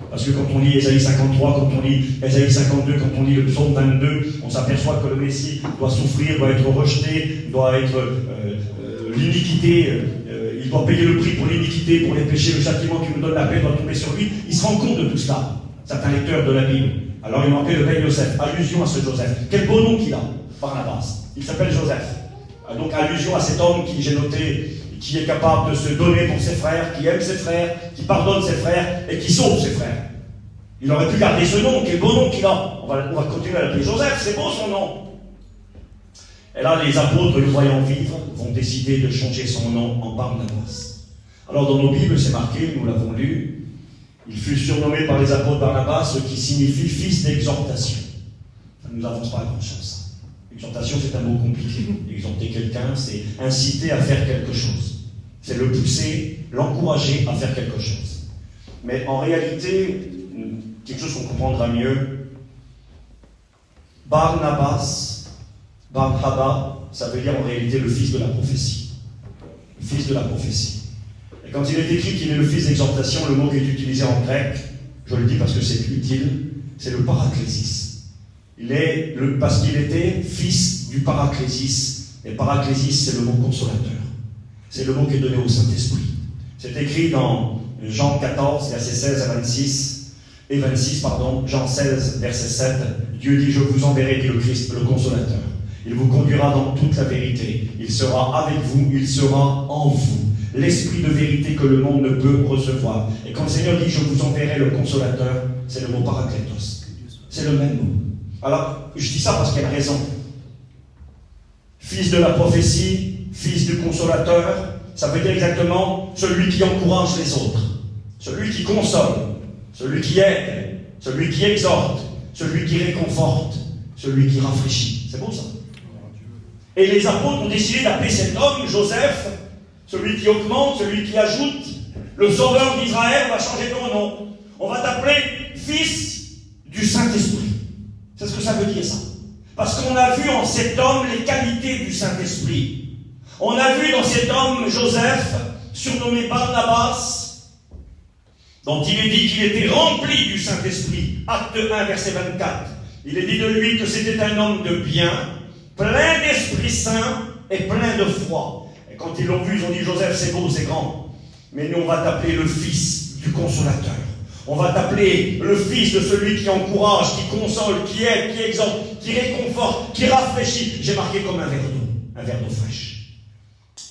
Parce que quand on lit Ésaïe 53, quand on lit Ésaïe 52, quand on lit le psaume 22, on s'aperçoit que le Messie doit souffrir, doit être rejeté, doit être l'iniquité, il doit payer le prix pour l'iniquité, pour les péchés, le châtiment qui nous donne la paix doit tomber sur lui. Il se rend compte de tout cela, certains lecteurs de la Bible. Alors ils m'ont appelé le Ben Yosef, allusion à ce Joseph. Quel beau nom qu'il a, Barnabas. Il s'appelle Joseph. Donc allusion à cet homme qui, j'ai noté, qui est capable de se donner pour ses frères, qui aime ses frères, qui pardonne ses frères et qui sauve ses frères. Il aurait pu garder ce nom, quel beau nom qu'il a. On va continuer à l'appeler Joseph, c'est beau son nom. Et là, les apôtres, le voyant vivre, vont décider de changer son nom en Barnabas. Alors dans nos Bibles, c'est marqué, nous l'avons lu, il fut surnommé par les apôtres Barnabas, ce qui signifie fils d'exhortation. Ça ne nous avance pas à grand-chose. Exhortation, c'est un mot compliqué. Exhorter quelqu'un, c'est inciter à faire quelque chose. C'est le pousser, l'encourager à faire quelque chose. Mais en réalité, quelque chose qu'on comprendra mieux, Barnabas, ça veut dire en réalité le fils de la prophétie. Le fils de la prophétie. Et quand il est écrit qu'il est le fils d'exhortation, le mot qui est utilisé en grec, je le dis parce que c'est utile, c'est le paraklésis. Parce qu'il était fils du paraklésis. Et paraklésis, c'est le mot consolateur. C'est le mot qui est donné au Saint-Esprit. C'est écrit dans Jean 14, versets 16 à 26, et 26, Jean 16, verset 7. Dieu dit, je vous enverrai, dit le Christ, le consolateur. Il vous conduira dans toute la vérité. Il sera avec vous, il sera en vous. L'esprit de vérité que le monde ne peut recevoir. Et quand le Seigneur dit, je vous enverrai le consolateur, c'est le mot paraklétos. C'est le même mot. Alors, je dis ça parce qu'il y a une raison. Fils de la prophétie, fils du consolateur, ça veut dire exactement celui qui encourage les autres, celui qui console, celui qui aide, celui qui exhorte, celui qui réconforte, celui qui rafraîchit. C'est beau ça. Et les apôtres ont décidé d'appeler cet homme Joseph, celui qui augmente, celui qui ajoute, le sauveur d'Israël. On va changer ton nom. On va t'appeler fils du Saint-Esprit. C'est ce que ça veut dire, ça. Parce qu'on a vu en cet homme les qualités du Saint-Esprit. On a vu dans cet homme Joseph, surnommé Barnabas, dont il est dit qu'il était rempli du Saint-Esprit. Acte 1, verset 24. Il est dit de lui que c'était un homme de bien, plein d'Esprit Saint et plein de foi. Et quand ils l'ont vu, ils ont dit, Joseph, c'est beau, c'est grand. Mais nous, on va t'appeler le fils du consolateur. On va t'appeler le fils de celui qui encourage, qui console, qui aide, qui exhorte, qui réconforte, qui rafraîchit. J'ai marqué comme un verre d'eau fraîche.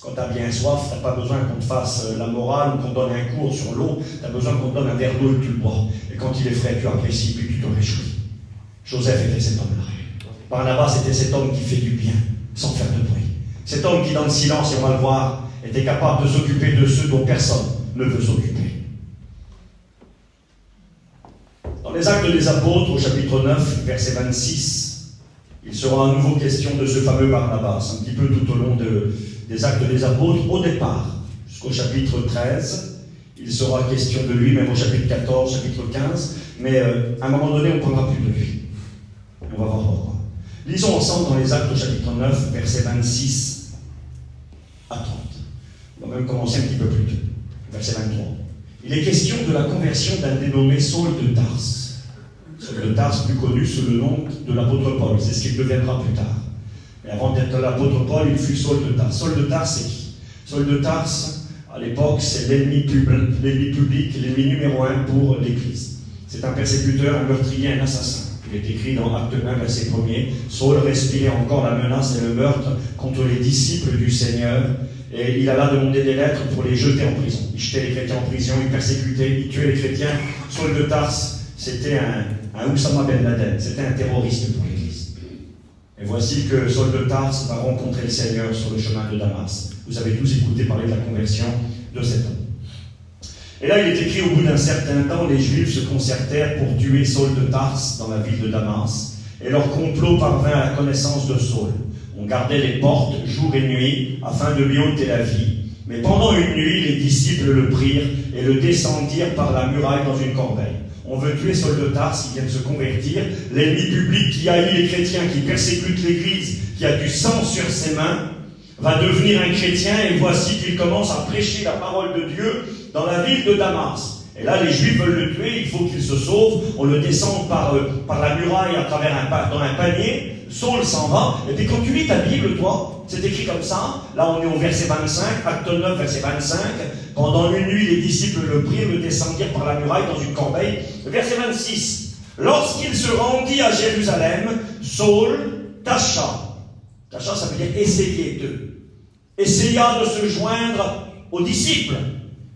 Quand tu as bien soif, tu n'as pas besoin qu'on te fasse la morale ou qu'on donne un cours sur l'eau. Tu as besoin qu'on te donne un verre d'eau et que tu le bois. Et quand il est frais, tu apprécies puis tu te réjouis. Joseph était cet homme-là. Barnabas était cet homme qui fait du bien, sans faire de bruit. Cet homme qui, dans le silence, et on va le voir, était capable de s'occuper de ceux dont personne ne veut s'occuper. Dans les Actes des Apôtres, au chapitre 9, verset 26, il sera à nouveau question de ce fameux Barnabas, un petit peu tout au long des Actes des Apôtres, au départ, jusqu'au chapitre 13. Il sera question de lui, même au chapitre 14, chapitre 15, mais à un moment donné, on ne parlera plus de lui. On va voir pourquoi. Lisons ensemble dans les Actes au chapitre 9, verset 26 à 30. On va même commencer un petit peu plus tôt, verset 23. Il est question de la conversion d'un dénommé Saul de Tarse. Saul de Tarse, plus connu sous le nom de l'apôtre Paul. C'est ce qu'il deviendra plus tard. Mais avant d'être l'apôtre Paul, il fut Saul de Tarse. Saul de Tarse, c'est qui? Saul de Tarse, à l'époque, c'est l'ennemi public, l'ennemi numéro 1 pour l'Église. C'est un persécuteur, un meurtrier, un assassin. Il est écrit dans Acte 1, verset 1er. Saul respirait encore la menace et le meurtre contre les disciples du Seigneur. Et il alla demander des lettres pour les jeter en prison. Il jetait les chrétiens en prison, il persécutait, il tuait les chrétiens. Saul de Tarse, c'était un Oussama Ben Laden, c'était un terroriste pour l'Église. Et voici que Saul de Tarse va rencontrer le Seigneur sur le chemin de Damas. Vous avez tous écouté parler de la conversion de cet homme. Et là, il est écrit, au bout d'un certain temps, les Juifs se concertèrent pour tuer Saul de Tarse dans la ville de Damas. Et leur complot parvint à la connaissance de Saul. On gardait les portes jour et nuit afin de lui ôter la vie. Mais pendant une nuit, les disciples le prirent et le descendirent par la muraille dans une corbeille. On veut tuer Saul de Tarse qui vient de se convertir, l'ennemi public qui haït les chrétiens, qui persécute l'Église, qui a du sang sur ses mains, va devenir un chrétien et voici qu'il commence à prêcher la parole de Dieu dans la ville de Damas. Et là, les Juifs veulent le tuer, il faut qu'il se sauve. On le descend par la muraille à travers dans un panier. Saul s'en va. Et puis quand tu lis ta Bible, toi, c'est écrit comme ça. Là, on est au verset 25, Acte 9, verset 25. Pendant une nuit, les disciples le prirent, le descendirent par la muraille dans une corbeille. Verset 26. Lorsqu'il se rendit à Jérusalem, Saul tâcha. Tâcha, ça veut dire essayer essaya de se joindre aux disciples.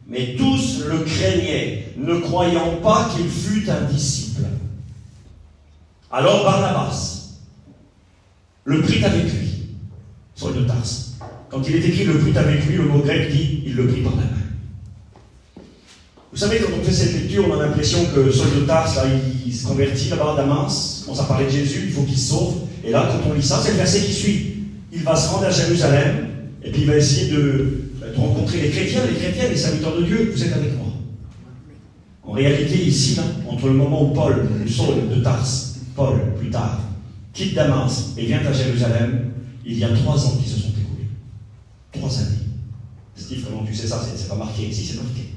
Mais tous le craignaient, ne croyant pas qu'il fût un disciple. Alors Barnabas le prit avec lui, Saul de Tarse. Quand il est écrit le prit avec lui, le mot grec dit il le prit par la main. Vous savez, quand on fait cette lecture, on a l'impression que Saul de Tarse, là, il se convertit là-bas à Damas, on commence à parler de Jésus, il faut qu'il se sauve. Et là, quand on lit ça, c'est le verset qui suit. Il va se rendre à Jérusalem, et puis il va essayer de rencontrer les chrétiens, les serviteurs de Dieu. Vous êtes avec moi. En réalité, ici, là, entre le moment où Paul, le Saul de Tarse, Paul, plus tard, quitte Damas et vient à Jérusalem, il y a 3 ans qui se sont écoulés. 3 années. Steve, comment tu sais ça? C'est pas marqué. Si, c'est marqué.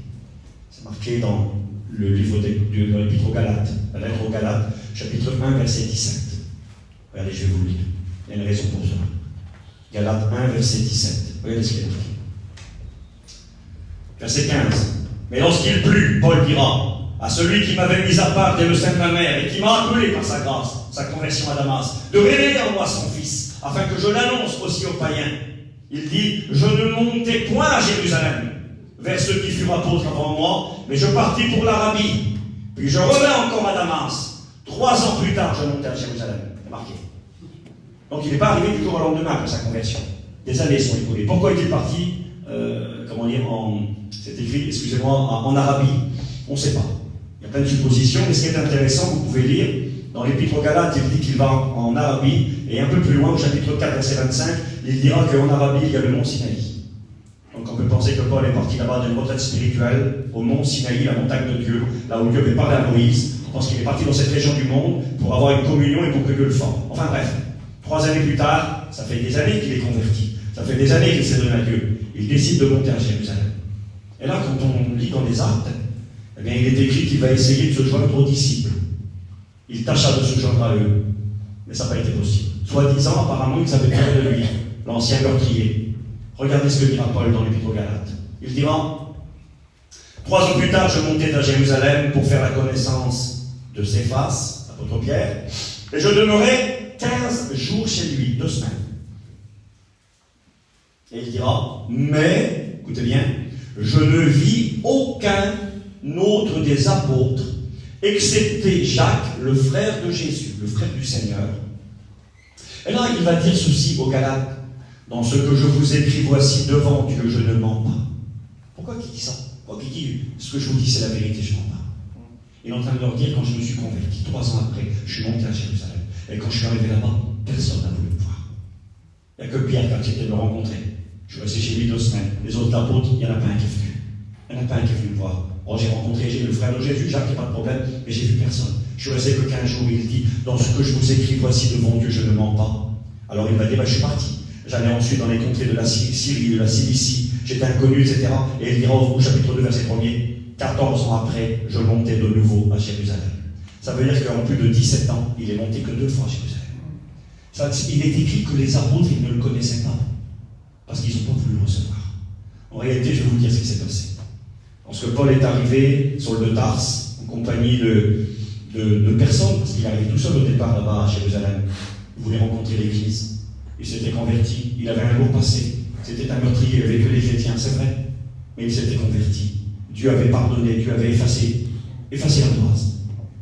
C'est marqué dans le livre de l'Épître aux Galates, la lettre aux Galates, chapitre 1, verset 17. Regardez, je vais vous le lire. Il y a une raison pour cela. Galates 1, verset 17. Regardez ce qu'il est marqué. Verset 15. Mais lorsqu'il plut, Paul dira à celui qui m'avait mis à part dès le sein de ma mère et qui m'a appelé par sa grâce, sa conversion à Damas, de révéler en moi son fils, afin que je l'annonce aussi aux païens. Il dit, je ne montai point à Jérusalem vers ceux qui furent apôtres avant moi, mais je partis pour l'Arabie. Puis je revins encore à Damas. 3 ans plus tard, je montai à Jérusalem. C'est marqué. Donc il n'est pas arrivé du jour au lendemain après sa conversion. Des années sont écoulées. Pourquoi est-il parti c'est écrit, excusez-moi, en Arabie? On ne sait pas. Il y a plein de suppositions, mais ce qui est intéressant, vous pouvez lire, dans l'Épître aux Galates, il dit qu'il va en Arabie, et un peu plus loin, au chapitre 4, verset 25, il dira qu'en Arabie, il y a le mont Sinaï. Donc on peut penser que Paul est parti là-bas d'une retraite spirituelle, au mont Sinaï, la montagne de Dieu, là où Dieu avait parlé à Moïse. On pense qu'il est parti dans cette région du monde pour avoir une communion et pour que Dieu le forme. Enfin bref, 3 années plus tard, ça fait des années qu'il est converti. Ça fait des années qu'il s'est donné à Dieu. Il décide de monter à Jérusalem. Et là, quand on lit dans les Actes, eh bien, il est écrit qu'il va essayer de se joindre aux disciples. Il tâcha de se joindre à eux, mais ça n'a pas été possible. Soi-disant, apparemment, ils avaient peur de lui, l'ancien meurtrier. Regardez ce que dira Paul dans l'Épître aux Galates. Il dira, 3 ans plus tard, je montais à Jérusalem pour faire la connaissance de Céphas, l'apôtre Pierre, et je demeurai 15 jours chez lui, 2 semaines. Et il dira, mais, écoutez bien, je ne vis aucun autre des apôtres, excepté Jacques, le frère de Jésus, le frère du Seigneur. Et là, il va dire ceci aux Galates, dans ce que je vous écris, voici devant Dieu, je ne mens pas. Pourquoi il dit ça? Pourquoi il dit, ce que je vous dis, c'est la vérité, je ne mens pas. Il est en train de leur dire, quand je me suis converti, 3 ans après, je suis monté à Jérusalem. Et quand je suis arrivé là-bas, personne n'a voulu me voir. Il n'y a que Pierre qui a accepté de me rencontrer. Je suis resté chez lui 2 semaines. Les autres apôtres, il n'y en a pas un qui est venu. Il n'y en a pas un qui est venu me voir. Oh, j'ai rencontré le frère de Jésus, Jacques, il n'y a pas de problème, mais j'ai vu personne. Je suis resté que 15 jours, il dit, dans ce que je vous écris, voici devant Dieu, je ne mens pas. Alors il m'a dit, je suis parti. J'allais ensuite dans les contrées de la Syrie, de la Cilicie, j'étais inconnu, etc. Et il dira au chapitre 2, verset 1er, 14 ans après, je montais de nouveau à Jérusalem. Ça veut dire qu'en plus de 17 ans, il est monté que 2 fois à Jérusalem. Il est écrit que les apôtres, ils ne le connaissaient pas, parce qu'ils n'ont pas voulu le recevoir. En réalité, je vais vous dire ce qui s'est passé. Lorsque Paul est arrivé, Saul de Tarse, en compagnie de personnes, parce qu'il est arrivé tout seul au départ là-bas à Jérusalem, il voulait rencontrer l'Église. Il s'était converti, il avait un lourd passé. C'était un meurtrier, il avait que les chrétiens, c'est vrai. Mais il s'était converti. Dieu avait pardonné, Dieu avait effacé l'ardoise.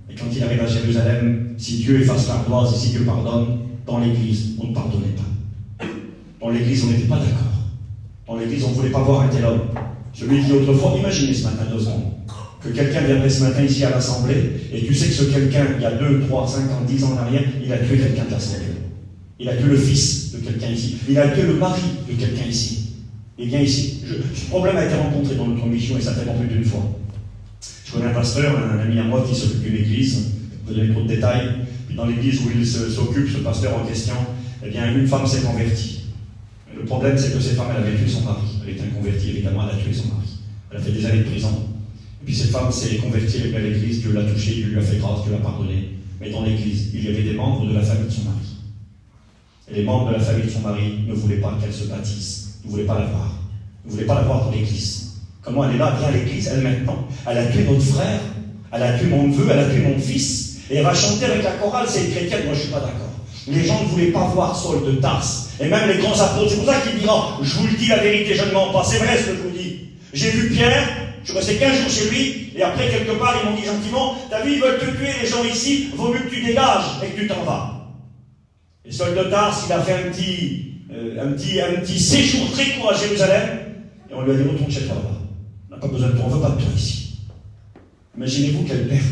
Et quand il arrive à Jérusalem, si Dieu efface l'ardoise et si Dieu pardonne, dans l'Église, on ne pardonnait pas. Dans l'Église, on n'était pas d'accord. Dans l'Église, on ne voulait pas voir un tel homme. Celui qui autrefois, imaginez ce matin 2 secondes, que quelqu'un viendrait ce matin ici à l'Assemblée, et tu sais que ce quelqu'un, il y a 2, 3, 5 ans, 10 ans en arrière, il a tué quelqu'un de l'Assemblée. Il a tué le fils de quelqu'un ici. Il a tué le mari de quelqu'un ici. Il vient ici. Ce problème a été rencontré dans notre mission, et ça fait plus d'une fois. Je connais un pasteur, un ami à moi qui s'occupe d'une église, je vais donner trop de détails. Puis dans l'église où il s'occupe, ce pasteur en question, eh bien, une femme s'est convertie. Le problème, c'est que cette femme, elle avait tué son mari. Elle est inconvertie, évidemment, elle a tué son mari. Elle a fait des années de prison. Et puis cette femme s'est convertie à l'église, Dieu l'a touchée, Dieu lui a fait grâce, Dieu l'a pardonné. Mais dans l'église, il y avait des membres de la famille de son mari. Et les membres de la famille de son mari ne voulaient pas qu'elle se baptise, ne voulaient pas la voir. Ne voulaient pas la voir dans l'église. Comment elle est là, vient à l'église, elle maintenant. Elle a tué notre frère, elle a tué mon neveu, elle a tué mon fils, et elle va chanter avec la chorale, c'est une chrétienne, moi je ne suis pas d'accord. Les gens ne voulaient pas voir Saul de Tarse. Et même les grands apôtres, c'est pour ça qu'il dira, je vous le dis la vérité, je ne mens pas, c'est vrai ce que je vous dis. J'ai vu Pierre, je suis resté 15 jours chez lui, et après quelque part ils m'ont dit gentiment, t'as vu, ils veulent te tuer les gens ici, vaut mieux que tu dégages et que tu t'en vas. Et Saul de Tarse, il a fait un petit séjour très court à Jérusalem, et on lui a dit, retourne chez toi là-bas. On n'a pas besoin de toi, on ne veut pas de toi ici. Imaginez-vous quelle perte.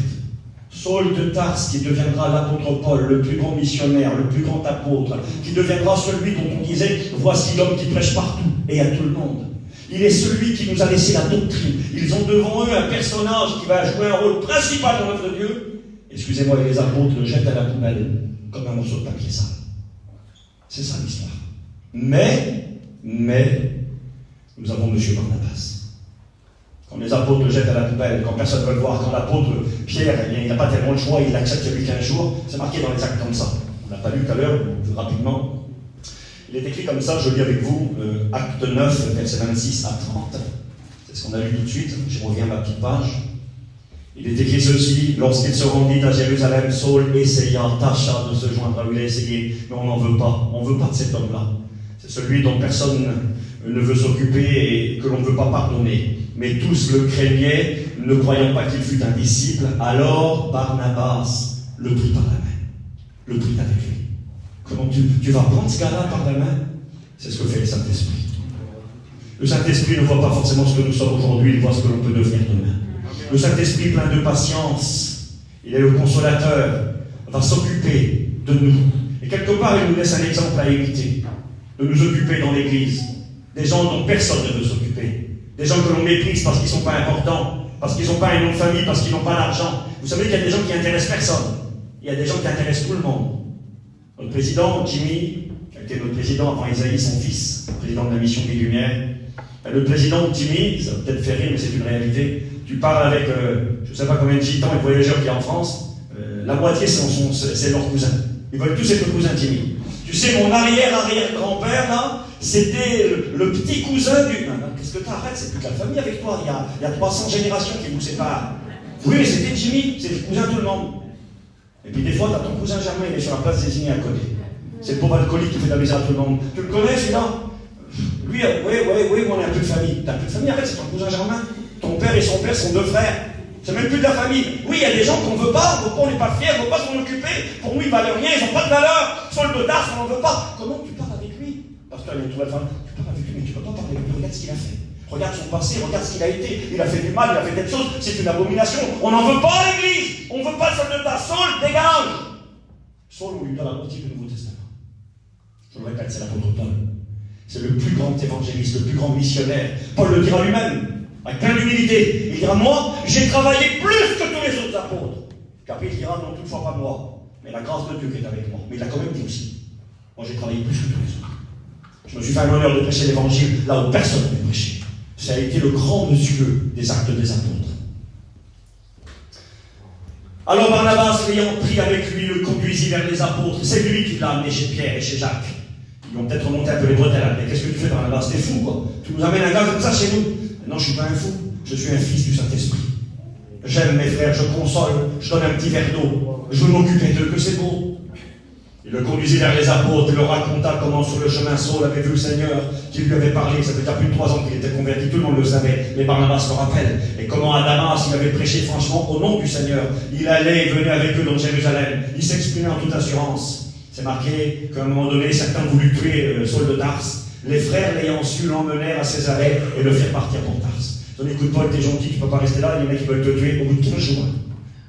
Saul de Tarse, qui deviendra l'apôtre Paul, le plus grand missionnaire, le plus grand apôtre, qui deviendra celui dont on disait, voici l'homme qui prêche partout et à tout le monde. Il est celui qui nous a laissé la doctrine. Ils ont devant eux un personnage qui va jouer un rôle principal dans l'œuvre de Dieu. Excusez-moi, et les apôtres le jettent à la poubelle comme un morceau de papier sale. C'est ça l'histoire. Mais, nous avons M. Barnabas. Quand les apôtres le jettent à la poubelle, quand personne ne veut le voir, quand l'apôtre Pierre, il n'a pas tellement le choix, il l'accepte depuis 15 jours, c'est marqué dans les actes comme ça. On n'a pas lu tout à l'heure, rapidement. Il est écrit comme ça, je lis avec vous, acte 9, versets 26 à 30. C'est ce qu'on a lu tout de suite, je reviens à ma petite page. Il est écrit ceci, lorsqu'il se rendit à Jérusalem, Saul tâcha de se joindre à lui, il a essayé, mais on n'en veut pas, on ne veut pas de cet homme-là. C'est celui dont personne ne veut s'occuper et que l'on ne veut pas pardonner. Mais tous le craignaient, ne croyant pas qu'il fût un disciple. Alors Barnabas le prit par la main, le prit avec lui. Comment tu vas prendre ce gars-là par la main? C'est ce que fait le Saint-Esprit. Le Saint-Esprit ne voit pas forcément ce que nous sommes aujourd'hui, il voit ce que l'on peut devenir demain. Le Saint-Esprit, plein de patience, il est le consolateur, va s'occuper de nous. Et quelque part, il nous laisse un exemple à imiter, de nous occuper dans l'Église. Des gens dont personne ne veut s'occuper. Des gens que l'on méprise parce qu'ils ne sont pas importants, parce qu'ils n'ont pas un nom de famille, parce qu'ils n'ont pas d'argent. Vous savez qu'il y a des gens qui intéressent personne. Il y a des gens qui intéressent tout le monde. Notre président, Jimmy, qui a été notre président avant Isaïe, son fils, président de la mission des Lumières. Le président timide, ça va peut-être faire rire, mais c'est une réalité. Tu parles avec, je ne sais pas combien de gitans et de voyageurs qu'il y a en France, la moitié c'est leurs cousins. Ils veulent tous être cousins timides. Tu sais, mon arrière-arrière-grand-père, là, c'était le petit cousin du... Non, qu'est-ce que t'arrêtes? C'est toute la famille avec toi. Il y a 300 générations qui vous séparent. Oui, mais c'était Jimmy, c'est le cousin de tout le monde. Et puis des fois, t'as ton cousin Germain, il est sur la place désignée à côté. C'est le pauvre alcoolique qui fait de la misère à tout le monde. Tu le connais, celui-là? Lui, oui, on est un peu de famille. T'as un peu de famille, arrête, c'est ton cousin Germain. Ton père et son père sont deux frères. C'est même plus de la famille. Oui, il y a des gens qu'on ne veut pas, on n'est pas fiers, on ne veut pas s'en occuper. Pour nous, ils ne valent rien, ils n'ont pas de valeur. Saul de Tarse, on n'en veut pas. Comment tu parles avec lui? Parce qu'il y a une toile femme. Tu parles avec lui, mais tu ne peux pas parler avec lui. Regarde ce qu'il a fait. Regarde son passé, regarde ce qu'il a été. Il a fait du mal, il a fait des choses. C'est une abomination. On n'en veut pas à l'église. On ne veut pas Saul de Tarse. Saul, dégage. Saul, on lui donne la moitié du Nouveau Testament. Je le répète, c'est l'apôtre Paul. C'est le plus grand évangéliste, le plus grand missionnaire. Paul le dira lui-même. Avec plein d'humilité. Il dira, moi, j'ai travaillé plus que tous les autres apôtres. Puis après, il dira, non, toutefois pas moi, mais la grâce de Dieu qui est avec moi. Mais il a quand même dit aussi, moi j'ai travaillé plus que tous les autres. Je me suis fait un honneur de prêcher l'évangile là où personne n'avait prêché. Ça a été le grand monsieur des actes des apôtres. Alors Barnabas, l'ayant pris avec lui, le conduisit vers les apôtres. C'est lui qui l'a amené chez Pierre et chez Jacques. Ils vont peut-être remonter un peu les bretelles. Mais qu'est-ce que tu fais, Barnabas? T'es fou, quoi. Tu nous amènes un gars comme ça chez nous? Non, je ne suis pas un fou, je suis un fils du Saint-Esprit. J'aime mes frères, je console, je donne un petit verre d'eau, je veux m'occuper d'eux, que c'est beau. Il le conduisit vers les apôtres et leur raconta comment sur le chemin Saul avait vu le Seigneur, qui lui avait parlé. Ça fait déjà plus de 3 ans qu'il était converti, tout le monde le savait, mais Barnabas le rappelle. Et comment à Damas, il avait prêché franchement au nom du Seigneur. Il allait et venait avec eux dans Jérusalem, il s'exprimait en toute assurance. C'est marqué qu'à un moment donné, certains voulaient tuer Saul de Tarse. Les frères, l'ayant su, l'emmenèrent à Césarée et le firent partir pour Tarse. Ils ont dit, écoute Paul, t'es gentil, tu ne peux pas rester là, il y en a qui veulent te tuer au bout de 15 jours.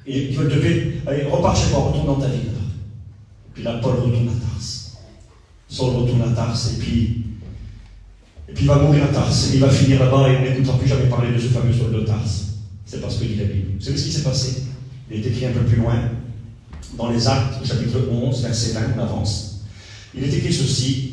Et ils veulent te tuer, allez, repars chez toi, retourne dans ta ville. Puis là, Paul retourne à Tarse. Saul retourne à Tarse, et puis il va mourir à Tarse, et il va finir là-bas, et on n'écoutera plus jamais parler de ce fameux Saul de Tarse. C'est parce que dit la Bible. Vous savez ce qui s'est passé? Il est écrit un peu plus loin, dans les Actes, au chapitre 11, verset 20, on avance. Il est écrit ceci.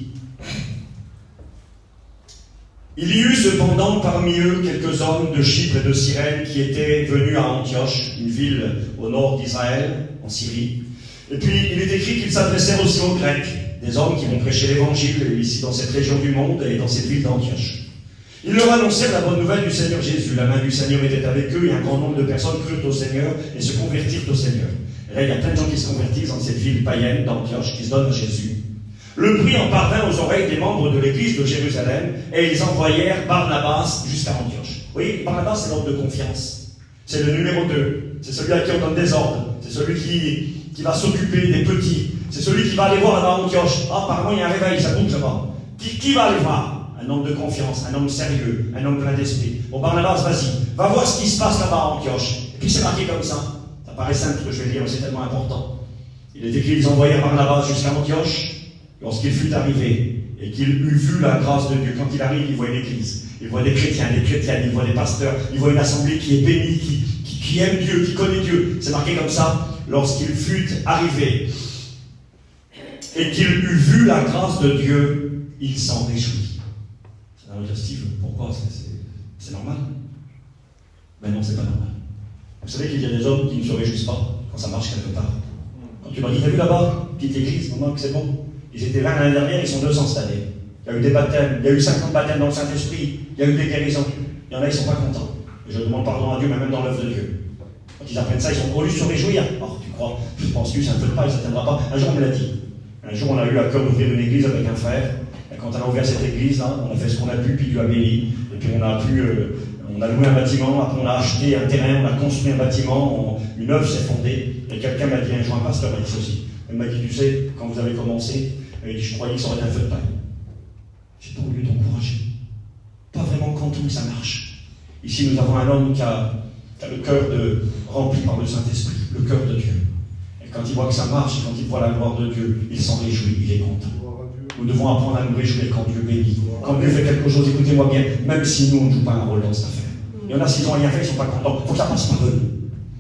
Il y eut cependant parmi eux quelques hommes de Chypre et de Cyrène qui étaient venus à Antioche, une ville au nord d'Israël, en Syrie. Et puis il est écrit qu'ils s'adressèrent aussi aux Grecs, des hommes qui vont prêcher l'évangile ici dans cette région du monde et dans cette ville d'Antioche. Ils leur annoncèrent la bonne nouvelle du Seigneur Jésus. La main du Seigneur était avec eux et un grand nombre de personnes crurent au Seigneur et se convertirent au Seigneur. Et là, il y a plein de gens qui se convertissent dans cette ville païenne d'Antioche, qui se donnent à Jésus. Le prix en parvint aux oreilles des membres de l'église de Jérusalem et ils envoyèrent Barnabas jusqu'à Antioche. Oui, Barnabas, c'est l'homme de confiance. C'est le numéro 2. C'est celui à qui on donne des ordres. C'est celui qui va s'occuper des petits. C'est celui qui va aller voir là-bas à Antioche. Ah, apparemment, il y a un réveil, ça bouge là-bas. Qui va aller voir? Un homme de confiance, un homme sérieux, un homme plein d'esprit. Bon, Barnabas, vas-y, va voir ce qui se passe là-bas à Antioche. Et puis c'est marqué comme ça. Ça paraît simple ce que je vais dire, mais c'est tellement important. Il est écrit, ils envoyèrent Barnabas jusqu'à Antioche. Lorsqu'il fut arrivé et qu'il eut vu la grâce de Dieu, quand il arrive, il voit une église, il voit des chrétiens, des chrétiennes, il voit des pasteurs, il voit une assemblée qui est bénie, qui aime Dieu, qui connaît Dieu. C'est marqué comme ça. Lorsqu'il fut arrivé et qu'il eut vu la grâce de Dieu, il s'en réjouit. Ça va dire, Steve, pourquoi? C'est normal? Ben non, c'est pas normal. Vous savez qu'il y a des hommes qui ne se réjouissent pas quand ça marche quelque part. Quand tu leur dis, t'as vu là-bas, petite église, maman, que c'est bon. Ils étaient 20 l'année dernière, ils sont 200 cette année. Il y a eu des baptêmes, il y a eu 50 baptêmes dans le Saint-Esprit, il y a eu des guérisons. Il y en a, ils ne sont pas contents. Et je demande pardon à Dieu, mais même dans l'œuvre de Dieu. Quand ils apprennent ça, ils sont au lieu de se réjouir. Oh, tu crois, je pense que ça ne fait pas, ça ne t'aimera pas. Un jour, on me l'a dit. Un jour, on a eu à cœur d'ouvrir une église avec un frère. Et quand on a ouvert cette église-là, on a fait ce qu'on a pu, puis Dieu a béni. Et puis on a loué un bâtiment, après on a acheté un terrain, on a construit un bâtiment, une œuvre s'est fondée. Et quelqu'un m'a dit un jour, un pasteur m'a dit ceci. Il m'a dit, tu sais, quand vous avez commencé, il dit, je croyais que ça aurait été un feu de paille. J'ai pas voulu t'encourager. Pas vraiment quand tout ça marche. Ici, nous avons un homme qui a le cœur rempli par le Saint-Esprit, le cœur de Dieu. Et quand il voit que ça marche, quand il voit la gloire de Dieu, il s'en réjouit, il est content. Nous devons apprendre à nous réjouir quand Dieu bénit. Quand Dieu fait quelque chose, écoutez-moi bien, même si nous, on ne joue pas un rôle dans cette affaire. Il y en a, s'ils n'ont rien fait, ils ne sont pas contents. Il faut que ça passe par eux.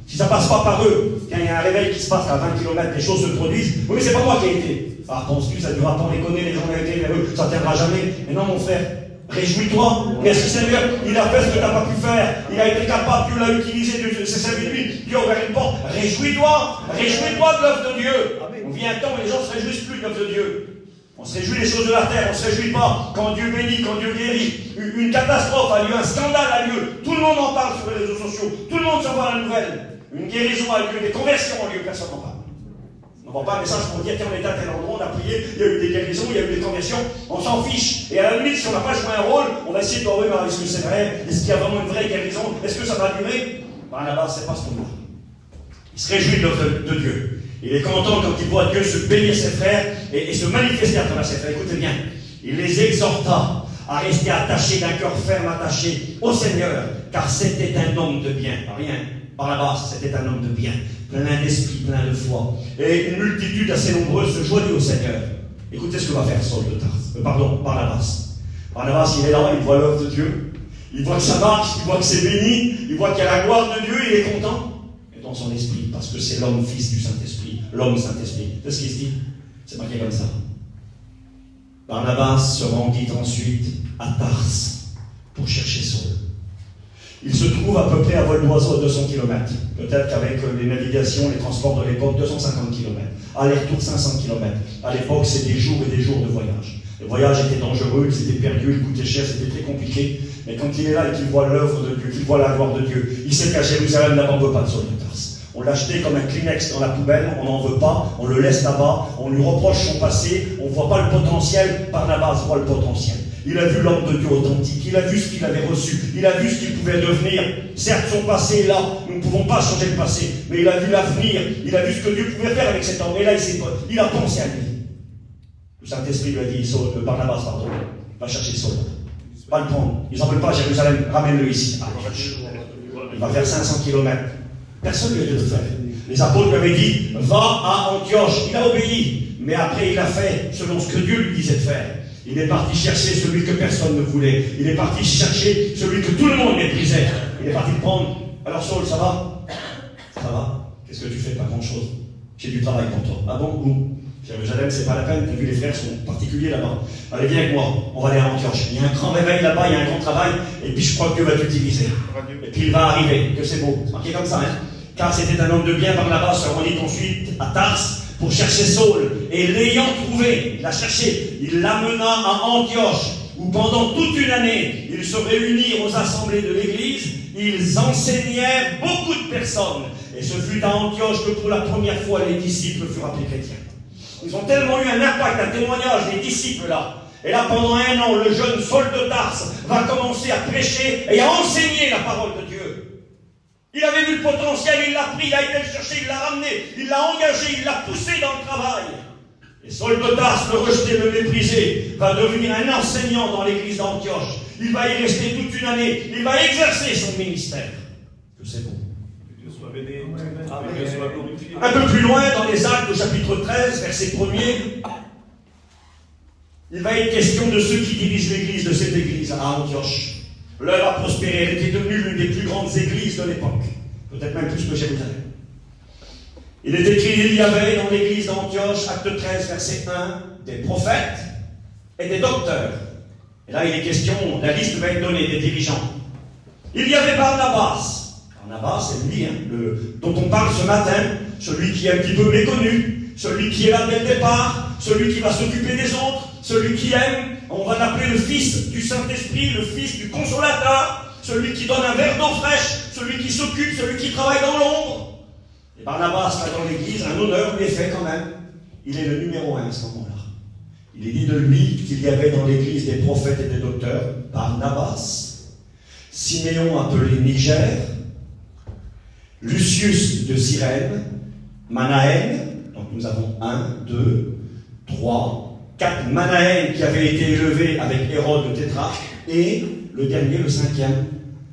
Si ça ne passe pas par eux, Quand il y a un réveil qui se passe à 20 km, les choses se produisent. Oui, mais c'est pas moi qui ai été. Ah, penses-tu, ça ne durera pas, on les connaît, les gens ont été vers eux, ça ne tiendra jamais. Mais non, mon frère, réjouis-toi. Merci Seigneur, il a fait ce que tu n'as pas pu faire. Il a été capable, Dieu l'a utilisé, Dieu s'est servi de lui, Dieu a ouvert une porte. Réjouis-toi de l'œuvre de Dieu. On vit un temps où les gens ne se réjouissent plus de l'œuvre de Dieu. On se réjouit des choses de la terre, on ne se réjouit pas quand Dieu bénit, quand Dieu guérit. Une catastrophe a lieu, un scandale a lieu. Tout le monde en parle sur les réseaux sociaux, tout le monde s'en voit la nouvelle. Une guérison a lieu, des conversions ont lieu, personne n'en parle. On n'envoie pas un message pour dire qu'on est à tel endroit, on a prié, il y a eu des guérisons, il y a eu des conversions, on s'en fiche. Et à la limite, si on n'a pas joué un rôle, on va essayer de voir, oui, mais est-ce que c'est vrai? Est-ce qu'il y a vraiment une vraie guérison? Est-ce que ça va durer? Ben là-bas, c'est pas ce qu'on a. Il se réjouit de Dieu. Il est content quand il voit Dieu se bénir ses frères et se manifester à travers ses frères. Écoutez bien, il les exhorta à rester attachés d'un cœur ferme, attaché au Seigneur, car c'était un homme de bien. Rien. Barnabas, c'était un homme de bien, plein d'esprit, plein de foi. Et une multitude assez nombreuse se joignit au Seigneur. Écoutez ce que va faire Saul de Tarse. Barnabas. Barnabas, il est là, il voit l'œuvre de Dieu. Il voit que ça marche, il voit que c'est béni, il voit qu'il y a la gloire de Dieu, il est content. Et dans son esprit, parce que c'est l'homme fils du Saint-Esprit, l'homme Saint-Esprit. C'est ce qu'il se dit. C'est marqué comme ça. Barnabas se rendit ensuite à Tarse pour chercher Saul. Il se trouve à peu près à vol d'oiseau à 200 km. Peut-être qu'avec les navigations, les transports de l'époque, 250 km. Aller-retour 500 km. À l'époque, c'est des jours et des jours de voyage. Le voyage était dangereux, il s'était perdu, il coûtait cher, c'était très compliqué. Mais quand il est là et qu'il voit l'œuvre de Dieu, qu'il voit la gloire de Dieu, il sait qu'à Jérusalem, là-bas, on ne veut pas de Saul de Tarse. On l'a jeté comme un Kleenex dans la poubelle, on n'en veut pas, on le laisse là-bas, on lui reproche son passé, on ne voit pas le potentiel, Barnabas voit le potentiel. Il a vu l'homme de Dieu authentique, il a vu ce qu'il avait reçu, il a vu ce qu'il pouvait devenir. Certes, son passé est là, nous ne pouvons pas changer le passé, mais il a vu l'avenir, il a vu ce que Dieu pouvait faire avec cet homme, et là, il a pensé à lui. Le Saint-Esprit lui a dit, Barnabas, pardon, va chercher Saul, va le prendre, ils n'en veulent pas à Jérusalem, ramène-le ici. Il va faire 500 km. Personne ne lui a dit de le faire. Les apôtres lui avaient dit, va à Antioche. Il a obéi, mais après il a fait selon ce que Dieu lui disait de faire. Il est parti chercher celui que personne ne voulait. Il est parti chercher celui que tout le monde méprisait. Il est parti le prendre. Alors Saul, ça va? Ça va? Qu'est-ce que tu fais? Pas grand-chose. J'ai du travail pour toi. Ah bon? Où? Jérusalem, c'est pas la peine. Tu as vu, les frères sont particuliers là-bas. Allez, viens avec moi. On va aller à Antioche. Il y a un grand réveil là-bas, il y a un grand travail. Et puis je crois que Dieu va t'utiliser. Et puis il va arriver. Que c'est beau. C'est marqué comme ça, hein? Car c'était un homme de bien, Barnabas se rendit ensuite à Tarse pour chercher Saul. Et l'ayant trouvé, il l'a cherché, il l'amena à Antioche, où pendant toute une année, ils se réunirent aux assemblées de l'église, ils enseignèrent beaucoup de personnes. Et ce fut à Antioche que pour la première fois les disciples furent appelés chrétiens. Ils ont tellement eu un impact, un témoignage des disciples là. Et là, pendant un an, le jeune Saul de Tarse va commencer à prêcher et à enseigner la parole de Dieu. Il avait vu le potentiel, il l'a pris, il a été le chercher, il l'a ramené, il l'a engagé, il l'a poussé dans le travail. Et Saul de Tarse, le rejeté, le méprisé, va devenir un enseignant dans l'église d'Antioche. Il va y rester toute une année, il va exercer son ministère. Que c'est bon. Que Dieu soit béni, que Dieu soit glorifié. Un peu plus loin, dans les Actes, au chapitre 13, verset 1er, il va être question de ceux qui dirigent l'église, de cette église à Antioche. L'œuvre a prospéré, elle était devenue l'une des plus grandes églises de l'époque, peut-être même plus que Jérusalem. Il est écrit, il y avait dans l'église d'Antioche, acte 13, verset 1, des prophètes et des docteurs. Et là, il est question, la liste va être donnée des dirigeants. Il y avait Barnabas. Barnabas, c'est lui dont on parle ce matin, celui qui est un petit peu méconnu, celui qui est là dès le départ, celui qui va s'occuper des autres, celui qui aime. On va l'appeler le fils du Saint-Esprit, le fils du consolateur, celui qui donne un verre d'eau fraîche, celui qui s'occupe, celui qui travaille dans l'ombre. Et Barnabas, là dans l'église, un honneur lui est fait quand même. Il est le numéro 1 à ce moment-là. Il est dit de lui qu'il y avait dans l'église des prophètes et des docteurs, Barnabas, Siméon appelé Niger, Lucius de Cyrène, Manaën, donc nous avons 1, 2, 3, 4 Manaën qui avait été élevé avec Hérode le tétrarque, et le dernier, le 5e,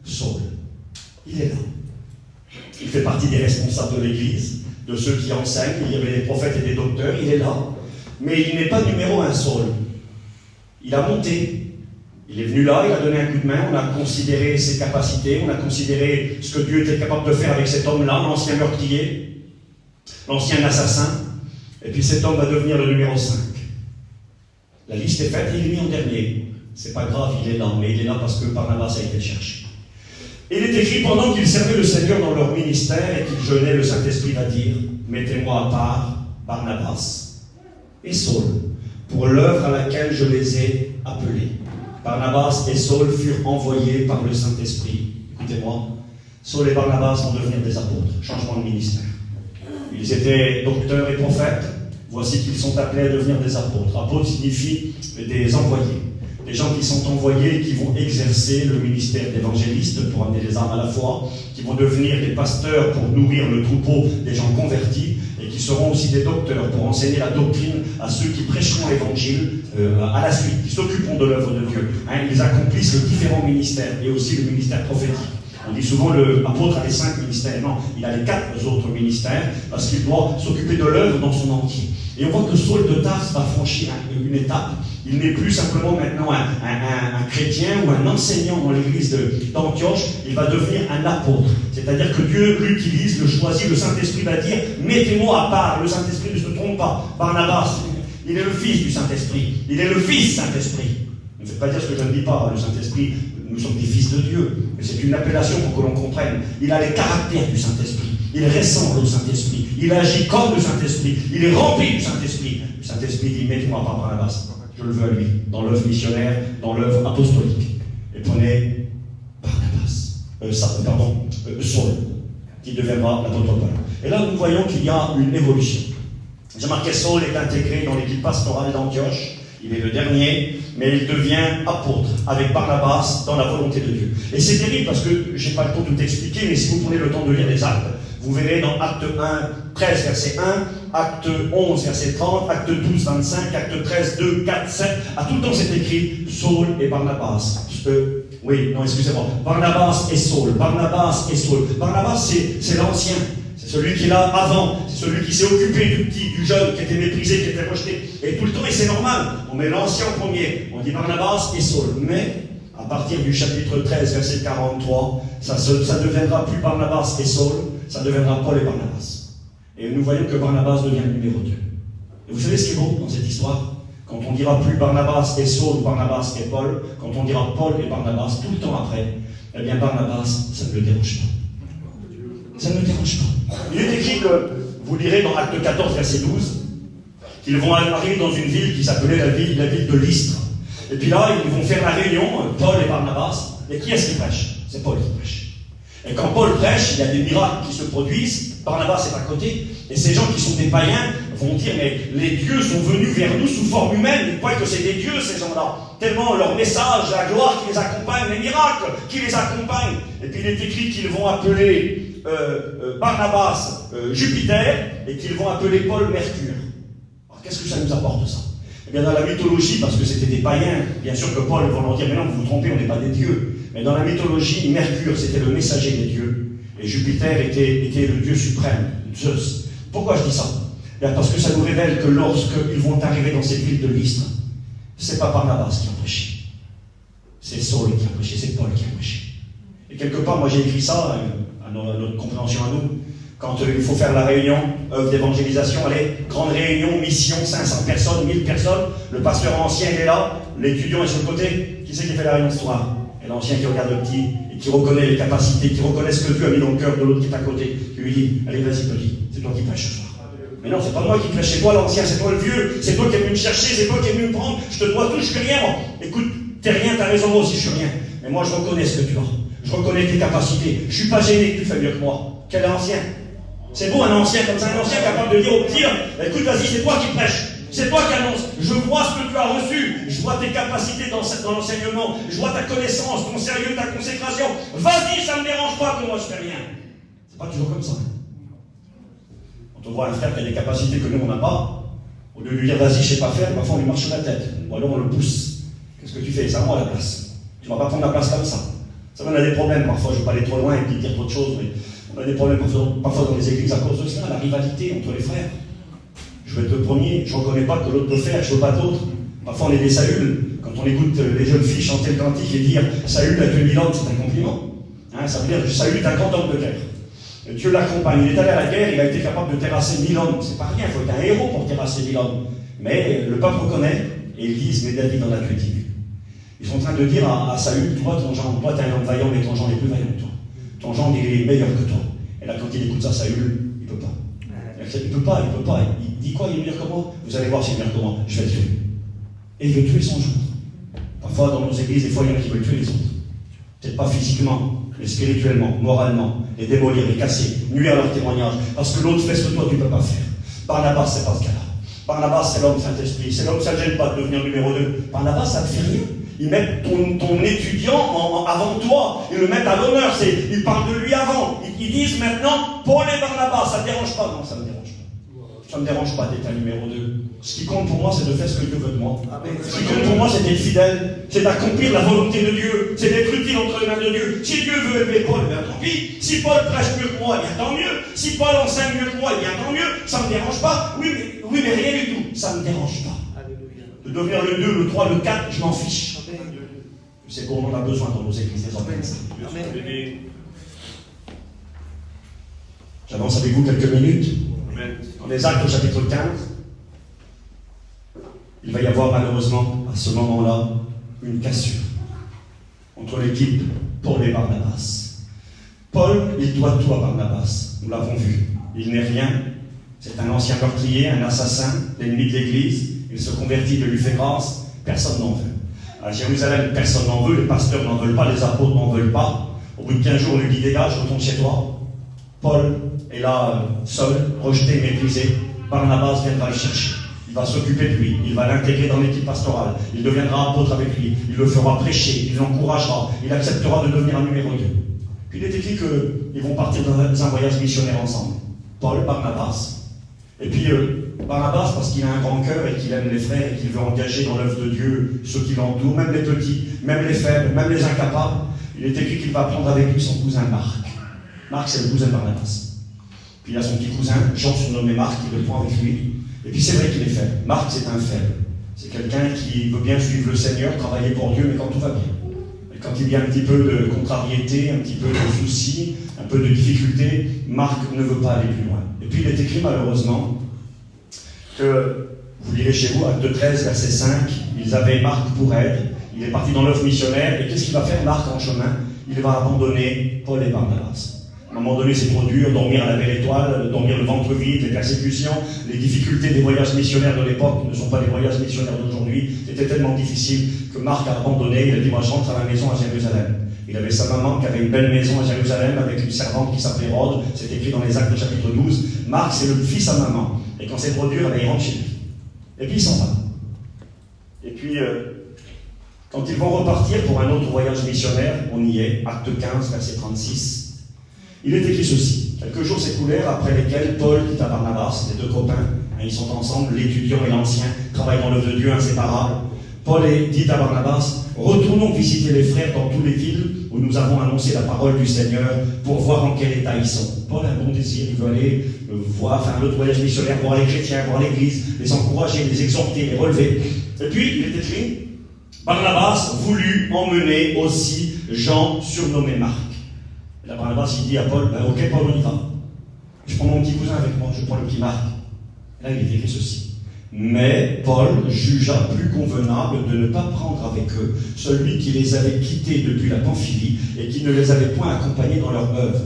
Saul. Il est là. Il fait partie des responsables de l'église, de ceux qui enseignent. Il y avait des prophètes et des docteurs, il est là. Mais il n'est pas numéro 1 Saul. Il a monté. Il est venu là, il a donné un coup de main, on a considéré ses capacités, on a considéré ce que Dieu était capable de faire avec cet homme-là, l'ancien meurtrier. l'ancien assassin, et puis cet homme va devenir le numéro 5. La liste est faite et il est mis en dernier. C'est pas grave, il est là, mais il est là parce que Barnabas a été cherché. Il est écrit pendant qu'ils servaient le Seigneur dans leur ministère et qu'ils jeûnaient, le Saint-Esprit va dire, mettez-moi à part Barnabas et Saul pour l'œuvre à laquelle je les ai appelés. Barnabas et Saul furent envoyés par le Saint-Esprit. Écoutez-moi, Saul et Barnabas vont devenir des apôtres. Changement de ministère. Ils étaient docteurs et prophètes. Voici qu'ils sont appelés à devenir des apôtres. Apôtres signifie des envoyés. Des gens qui sont envoyés et qui vont exercer le ministère d'évangéliste pour amener les âmes à la foi, qui vont devenir des pasteurs pour nourrir le troupeau des gens convertis, et qui seront aussi des docteurs pour enseigner la doctrine à ceux qui prêcheront l'évangile à la suite, qui s'occuperont de l'œuvre de Dieu. Ils accomplissent les différents ministères, et aussi le ministère prophétique. On dit souvent l'apôtre a les 5 ministères. Non, il a les 4 autres ministères, parce qu'il doit s'occuper de l'œuvre dans son entier. Et on voit que Saul de Tarse va franchir une étape. Il n'est plus simplement maintenant un chrétien ou un enseignant dans l'église d'Antioche, il va devenir un apôtre. C'est-à-dire que Dieu l'utilise, le choisit, le Saint-Esprit va dire « Mettez-moi à part ». Le Saint-Esprit ne se trompe pas. Barnabas, il est le fils du Saint-Esprit. Il est le fils Saint-Esprit. Ne faites pas dire ce que je ne dis pas. Le Saint-Esprit, nous sommes des fils de Dieu. Mais c'est une appellation pour que l'on comprenne. Il a les caractères du Saint-Esprit. Il ressemble au Saint-Esprit. Il agit comme le Saint-Esprit. Il est rempli du Saint-Esprit. Le Saint-Esprit dit « Mettez-moi à part Barnabas ». Je le veux à lui, dans l'œuvre missionnaire, dans l'œuvre apostolique. Et prenez Barnabas, Saul, qui deviendra l'apôtre Paul. Et là, nous voyons qu'il y a une évolution. J'ai marqué Saul est intégré dans l'équipe pastorale d'Antioche. Il est le dernier, mais il devient apôtre avec Barnabas dans la volonté de Dieu. Et c'est terrible parce que je n'ai pas le temps de tout expliquer, mais si vous prenez le temps de lire les actes, vous verrez dans Acte 1, 13, verset 1, Acte 11, verset 30, Acte 12, 25, Acte 13, 2, 4, 7. À tout le temps, c'est écrit Saul et Barnabas. Excusez-moi. Barnabas et Saul. Barnabas et Saul. Barnabas, c'est l'ancien. C'est celui qui est là avant. C'est celui qui s'est occupé du petit, du jeune, qui était méprisé, qui était rejeté. Et tout le temps, et c'est normal. On met l'ancien en premier. On dit Barnabas et Saul. Mais, à partir du chapitre 13, verset 43, ça ne deviendra plus Barnabas et Saul. Ça deviendra Paul et Barnabas. Et nous voyons que Barnabas devient le numéro 2. Et vous savez ce qui est beau dans cette histoire? Quand on dira plus Barnabas et Saul, Barnabas et Paul, quand on dira Paul et Barnabas tout le temps après, eh bien Barnabas, ça ne le dérange pas. Ça ne le dérange pas. Il est écrit que, vous lirez dans Acte 14, verset 12, qu'ils vont arriver dans une ville qui s'appelait la ville de Lystre. Et puis là, ils vont faire la réunion, Paul et Barnabas. Et qui est-ce qui prêche? C'est Paul qui prêche. Et quand Paul prêche, il y a des miracles qui se produisent. Barnabas est à côté. Et ces gens qui sont des païens vont dire, mais les dieux sont venus vers nous sous forme humaine. Ils croient que c'est des dieux, ces gens-là. Tellement leur message, la gloire qui les accompagne, les miracles qui les accompagnent. Et puis il est écrit qu'ils vont appeler Barnabas Jupiter et qu'ils vont appeler Paul Mercure. Alors qu'est-ce que ça nous apporte ça? Eh bien dans la mythologie, parce que c'était des païens, bien sûr que Paul va leur dire, mais non, vous vous trompez, on n'est pas des dieux. Mais dans la mythologie, Mercure, c'était le messager des dieux. Et Jupiter était le dieu suprême, Zeus. Pourquoi je dis ça? Bien parce que ça nous révèle que lorsqu'ils vont arriver dans cette ville de Lystre, c'est pas Barnabas qui a prêché. C'est Saul qui a prêché, c'est Paul qui a prêché. Et quelque part, moi j'ai écrit ça, à notre compréhension à nous, quand il faut faire la réunion, œuvre d'évangélisation, allez, grande réunion, mission, 500 personnes, 1000 personnes, le pasteur ancien il est là, l'étudiant est sur le côté, qui c'est qui fait la réunion ce soir? Et l'ancien qui regarde le petit, et qui reconnaît les capacités, qui reconnaît ce que Dieu a mis dans le cœur de l'autre qui est à côté, qui lui dit, allez vas-y petit, c'est toi qui prêches ce soir. Mais non, c'est pas moi qui prêche, c'est toi l'ancien, c'est toi le vieux, c'est toi qui es venu me chercher, c'est toi qui es venu me prendre, je te dois tout, je suis rien moi. Écoute, t'es rien, t'as raison, moi aussi je suis rien. Mais moi je reconnais ce que tu as, je reconnais tes capacités, je suis pas gêné que tu fais mieux que moi. Quel ancien? C'est beau un ancien comme ça, un ancien capable de dire au petit, écoute vas-y, c'est toi qui prêches. C'est toi qui annonce. Je vois ce que tu as reçu. Je vois tes capacités dans l'enseignement. Je vois ta connaissance, ton sérieux, ta consécration. Vas-y, ça ne me dérange pas que moi je fais rien. C'est pas toujours comme ça. Quand on voit un frère qui a des capacités que nous on n'a pas, au lieu de lui dire vas-y, je sais pas faire, parfois on lui marche sur la tête. Ou alors on le pousse. Qu'est-ce que tu fais? C'est à moi la place. Tu ne vas pas prendre la place comme ça. Ça on a des problèmes parfois. Je ne veux pas aller trop loin et puis dire d'autres choses, mais on a des problèmes parfois dans les églises à cause de cela, la rivalité entre les frères. Je veux être le premier, je ne reconnais pas que l'autre peut faire, je ne veux pas d'autre. Parfois on est des Saül. Quand on écoute les jeunes filles chanter le cantique et dire Saül a tué 1000 hommes, c'est un compliment. Ça veut dire Saül est un grand homme de guerre. Dieu l'accompagne. Il est allé à la guerre, il a été capable de terrasser 1000 hommes. C'est pas rien, il faut être un héros pour terrasser 1000 hommes. Mais le peuple reconnaît, et ils disent, mais David en a tué 10 000. Ils sont en train de dire à Saül, toi, ton gendre, toi, t'es un homme vaillant, mais ton gendre est plus vaillant que toi. Ton gendre, il est meilleur que toi. Et là, quand il écoute ça, Saül, il peut pas. Il peut pas. Il dit quoi? Il est meilleur que moi? Vous allez voir s'il est meilleur que moi. Je vais le tuer. Et il veut tuer son gendre. Parfois, dans nos églises, des fois, il y en a qui veulent tuer les autres. Peut-être pas physiquement, mais spirituellement, moralement. Les démolir, les casser, nuire à leur témoignage. Parce que l'autre fait ce que toi, tu ne peux pas faire. Barnabas, c'est pas ce cas-là. Barnabas, c'est l'homme Saint-Esprit. C'est l'homme, ça ne gêne pas de devenir numéro 2. Barnabas, ça ne fait rien. Ils mettent ton étudiant avant toi. Ils le mettent à l'honneur. Ils parlent de lui avant. Ils disent maintenant, Paul et Barnabas, ça ne te dérange pas? Non, ça ne me dérange pas. Ça ne me dérange pas d'être un numéro 2. Ce qui compte pour moi, c'est de faire ce que Dieu veut de moi. Ce qui compte pour moi, c'est d'être fidèle. C'est d'accomplir la volonté de Dieu. C'est d'être utile entre les mains de Dieu. Si Dieu veut élever Paul, bien tant pis. Si Paul prêche mieux que moi, bien tant mieux. Si Paul enseigne mieux que moi, bien tant mieux. Ça ne me dérange pas. Oui, mais rien du tout. Ça ne me dérange pas. De devenir le 2, le 3, le 4, je m'en fiche. C'est qu'on en a besoin dans nos églises des organismes. J'avance avec vous quelques minutes. Dans les Actes au chapitre 15, il va y avoir malheureusement à ce moment-là une cassure entre l'équipe Paul et Barnabas. Paul, il doit tout à Barnabas, nous l'avons vu. Il n'est rien, c'est un ancien meurtrier, un assassin, l'ennemi de l'Église. Il se convertit, Dieu lui fait grâce, personne n'en veut. À Jérusalem, personne n'en veut, les pasteurs n'en veulent pas, les apôtres n'en veulent pas. Au bout de 15 jours, on lui dit dégage, retourne chez toi. Paul est là, seul, rejeté, méprisé. Barnabas viendra le chercher. Il va s'occuper de lui, il va l'intégrer dans l'équipe pastorale. Il deviendra apôtre avec lui, il le fera prêcher, il l'encouragera, il acceptera de devenir un numéro 2. Puis il est écrit qu'ils vont partir dans un voyage missionnaire ensemble. Paul, Barnabas. Et puis Barnabas, parce qu'il a un grand cœur et qu'il aime les frères et qu'il veut engager dans l'œuvre de Dieu ceux qui l'entourent, même les petits, même les faibles, même les incapables, il est écrit qu'il va prendre avec lui son cousin Marc. Marc, c'est le cousin de Barnabas. Puis il a son petit cousin, Jean surnommé Marc, qui le prend avec lui. Et puis c'est vrai qu'il est faible. Marc, c'est un faible. C'est quelqu'un qui veut bien suivre le Seigneur, travailler pour Dieu, mais quand tout va bien. Et quand il y a un petit peu de contrariété, un petit peu de soucis, un peu de difficulté, Marc ne veut pas aller plus loin. Et puis il est écrit malheureusement que, vous lirez chez vous, Acte 13, verset 5, ils avaient Marc pour aide, il est parti dans l'œuvre missionnaire, et qu'est-ce qu'il va faire Marc en chemin? Il va abandonner Paul et Barnabas. À un moment donné, c'est trop dur, dormir à la belle étoile, dormir le ventre vide, les persécutions, les difficultés des voyages missionnaires de l'époque ne sont pas les voyages missionnaires d'aujourd'hui. C'était tellement difficile que Marc a abandonné, il a dit, moi je rentre à la maison à Jérusalem. Il avait sa maman qui avait une belle maison à Jérusalem avec une servante qui s'appelait Rhodes, c'est écrit dans les Actes chapitre 12. Marc, c'est le fils à maman. Et quand c'est trop dur, il rentre chez lui. Et puis il s'en va. Et puis, quand ils vont repartir pour un autre voyage missionnaire, on y est, Acte 15, verset 36, il est écrit ceci. Quelques jours s'écoulèrent après lesquels Paul dit à Barnabas, les deux copains, ils sont ensemble, l'étudiant et l'ancien, travaillent dans l'œuvre de Dieu inséparables. Paul dit à Barnabas, retournons visiter les frères dans toutes les villes où nous avons annoncé la parole du Seigneur pour voir en quel état ils sont. Paul a un bon désir, il veut aller voir, faire un autre voyage missionnaire, voir les chrétiens, voir l'église, les encourager, les exhorter, les relever. Et puis, il est écrit, Barnabas voulut emmener aussi Jean surnommé Marc. Et là, Barnabas, il dit à Paul, ok Paul, on y va. Je prends mon petit cousin avec moi, je prends le petit Marc. Et là, il est écrit ceci. Mais Paul jugea plus convenable de ne pas prendre avec eux celui qui les avait quittés depuis la Pamphylie et qui ne les avait point accompagnés dans leur œuvre.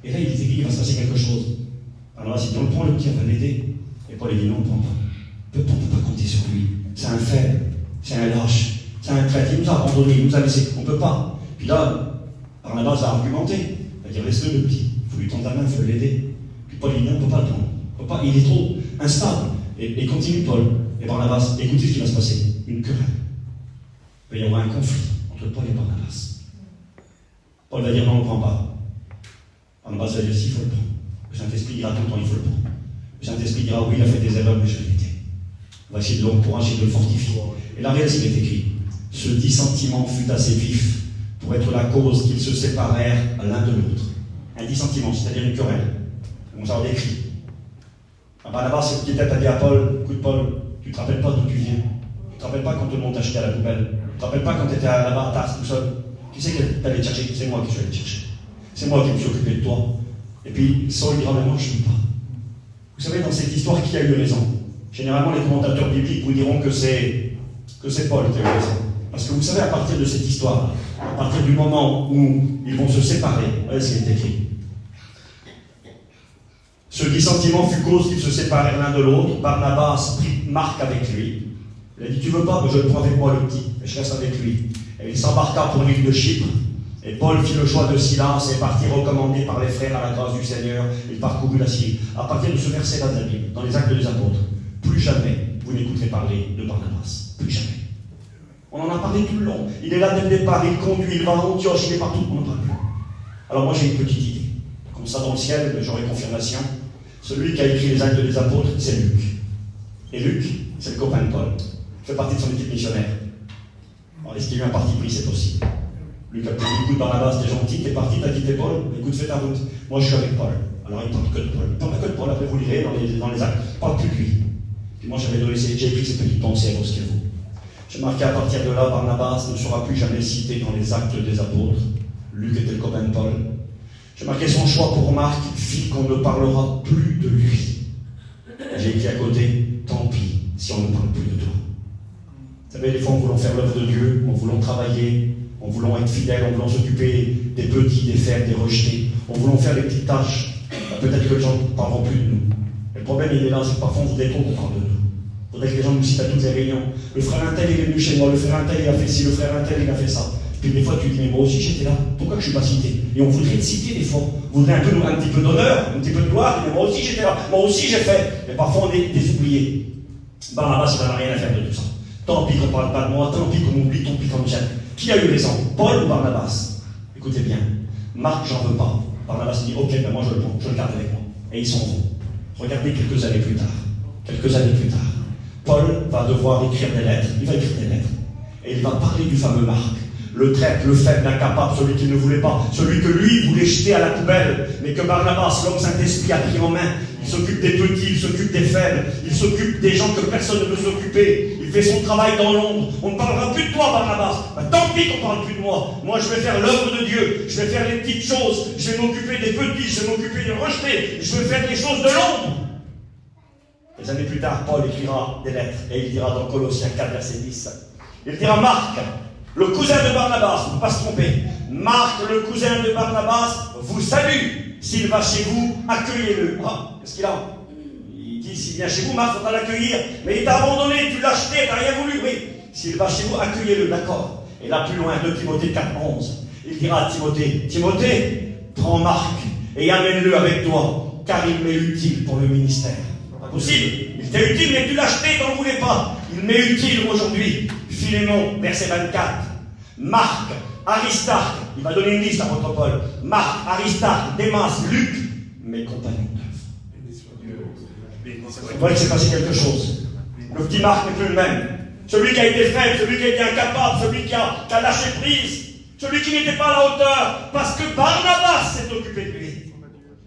Et là, il est écrit, il va se passer quelque chose. Alors, il dit, on le prend le petit, on va l'aider. Et Paul, il dit, non, on ne prend pas. On ne peut pas compter sur lui. C'est un faible, c'est un lâche, c'est un traître. Il nous a abandonnés, il nous a laissés. On ne peut pas. Puis là, Barnabas a argumenté. Il va dire, laisse-le le petit. Il faut lui tendre la main, il faut l'aider. Puis Paul, il dit, on ne peut pas le prendre. On peut pas. Il est trop instable. Et continue Paul et Barnabas. Écoutez ce qui va se passer. Une querelle. Il va y avoir un conflit entre Paul et Barnabas. Paul va dire non, on ne le prend pas. Barnabas va dire si, il faut le prendre. Le Saint-Esprit dira tout le temps, il faut le prendre. Le Saint-Esprit dira oui, il a fait des erreurs, mais je l'ai été. On va essayer de l'encourager, de le fortifier. Et la réalité est écrite. Ce dissentiment fut assez vif pour être la cause qu'ils se séparèrent l'un de l'autre. Un dissentiment, c'est-à-dire une querelle. On s'en décrit. Barnabas, c'est qui t'a dit à Paul, écoute Paul, tu te rappelles pas d'où tu viens. Tu te rappelles pas quand tout le monde t'a acheté à la poubelle. Tu te rappelles pas quand tu étais là-bas à Tarse tout seul. Qui c'est qui t'allait te chercher? C'est moi qui suis allé te chercher. C'est moi qui me suis occupé de toi. Et puis Saul dira, mais moi je ne veux pas. Vous savez, dans cette histoire, qui a eu raison? Généralement, les commentateurs bibliques vous diront que c'est Paul qui a eu raison. Parce que vous savez, à partir de cette histoire, à partir du moment où ils vont se séparer, voilà ce qui est écrit. Ce dissentiment fut cause qu'ils se séparèrent l'un de l'autre. Barnabas prit Marc avec lui. Il a dit, tu veux pas, mais je le prends avec moi le petit, et je reste avec lui. Et il s'embarqua pour l'île de Chypre. Et Paul fit le choix de Silas et partit recommandé par les frères à la grâce du Seigneur. Il parcourut la Syrie. À partir de ce verset-là de la Bible, dans les Actes des Apôtres, plus jamais vous n'écouterez parler de Barnabas. Plus jamais. On en a parlé tout le long. Il est là dès le départ, il conduit, il va à Antioche, il est partout, on n'en parle plus. Alors moi j'ai une petite idée. Comme ça dans le ciel, j'aurai confirmation. Celui qui a écrit les Actes des Apôtres, c'est Luc. Et Luc, c'est le copain de Paul. Il fait partie de son équipe missionnaire. Alors est-ce qu'il y a eu un parti pris? C'est possible. Luc a dit, écoute Barnabas, t'es gentil, t'es parti, t'as quitté Paul, écoute, fais ta route. Moi je suis avec Paul. Alors il parle que de Paul. Il parle que de Paul, après vous lirez dans les Actes. Il parle plus de lui. Puis moi j'ai écrit ces petites pensées à ce qu'il vaut. J'ai marqué à partir de là, Barnabas ne sera plus jamais cité dans les Actes des Apôtres. Luc était le copain de Paul. J'ai marqué son choix pour Marc, fit qu'on ne parlera plus de lui. J'ai écrit à côté, tant pis si on ne parle plus de toi. Vous savez, des fois, en voulant faire l'œuvre de Dieu, en voulant travailler, en voulant être fidèle, en voulant s'occuper des petits, des faibles, des rejetés, en voulant faire les petites tâches, peut-être que les gens ne parleront plus de nous. Et le problème, il est là, c'est que parfois on voudrait trop qu'on parle de nous. Il faudrait que les gens nous citent à toutes les réunions. Le frère Intel, il est venu chez moi, le frère Intel, il a fait ci, le frère Intel, il a fait ça. Puis des fois, tu dis, mais moi aussi j'étais là, pourquoi que je ne suis pas cité? Et on voudrait te citer des fois. On voudrait un petit peu d'honneur, un petit peu de gloire, mais moi aussi j'étais là, moi aussi j'ai fait. Mais parfois on est des oubliés. Barnabas, il n'en a rien à faire de tout ça. Tant pis qu'on ne parle pas de moi, tant pis qu'on m'oublie, tant pis qu'on me jette. Qui a eu raison? Paul ou Barnabas? Écoutez bien. Marc, j'en veux pas. Barnabas dit, ok, ben moi je le prends, je le garde avec moi. Et ils s'en vont. Regardez quelques années plus tard. Paul va devoir écrire des lettres. Il va écrire des lettres. Et il va parler du fameux Marc. Le traître, le faible, l'incapable, celui qui ne voulait pas, celui que lui voulait jeter à la poubelle, mais que Barnabas, l'homme Saint-Esprit, a pris en main. Il s'occupe des petits, il s'occupe des faibles, il s'occupe des gens que personne ne veut s'occuper. Il fait son travail dans l'ombre. On ne parlera plus de toi, Barnabas. Ben, tant pis qu'on ne parle plus de moi. Moi, je vais faire l'œuvre de Dieu. Je vais faire les petites choses. Je vais m'occuper des petits, je vais m'occuper des rejetés. Je vais faire les choses de l'ombre. Des années plus tard, Paul écrira des lettres et il dira dans Colossiens 4, verset 10, il dira Marc, le cousin de Barnabas, il ne faut pas se tromper, Marc, le cousin de Barnabas, vous salue. S'il va chez vous, accueillez-le. Ah, qu'est-ce qu'il a? Il dit, s'il vient chez vous, Marc, il faudra l'accueillir. Mais il t'a abandonné, tu l'as acheté, tu n'as rien voulu. Oui. S'il va chez vous, accueillez-le, d'accord. Et là, plus loin, de Timothée 4, 11, il dira à Timothée, Timothée, prends Marc et amène-le avec toi, car il m'est utile pour le ministère. Pas possible. Il t'est utile, mais tu l'as acheté, tu n'en voulais pas. Il m'est utile aujourd'hui. Philémon, verset 24. Marc, Aristarque, il va donner une liste à votre Paul. Marc, Aristarque, Démas, Luc, mes compagnons d'œuvre. Vous voyez que c'est passé quelque chose. Le petit Marc n'est plus le même. Celui qui a été faible, celui qui a été incapable, celui qui a lâché prise, celui qui n'était pas à la hauteur, parce que Barnabas s'est occupé de lui.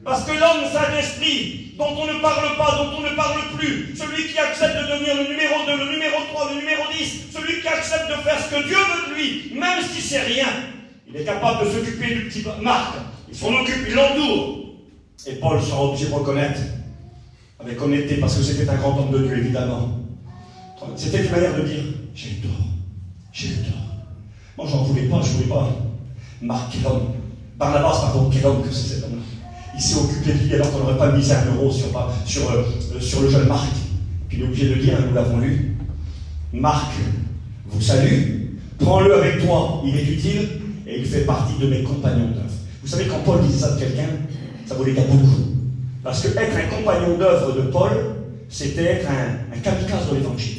Parce que l'homme Saint-Esprit, dont on ne parle pas, dont on ne parle plus, celui qui accepte de devenir le numéro 2, le numéro 3, le numéro 10, celui qui accepte de faire ce que Dieu veut de lui, même si c'est rien, il est capable de s'occuper du petit Marc. Il s'en occupe, il l'entoure. Et Paul sera obligé de reconnaître, avec honnêteté, parce que c'était un grand homme de Dieu, évidemment. C'était une manière de dire, j'ai eu tort. Moi, j'en voulais pas, je voulais pas. Marc, quel homme. Barnabas, pardon, quel homme que c'est cet homme-là. Il s'est occupé de lui alors qu'on n'aurait pas mis un euro sur le jeune Marc. Puis il est obligé de dire, nous l'avons lu, Marc vous salue, prends-le avec toi, il est utile, et il fait partie de mes compagnons d'œuvre. Vous savez, quand Paul disait ça de quelqu'un, ça voulait dire beaucoup. Parce que être un compagnon d'œuvre de Paul, c'était être un kamikaze de l'évangile.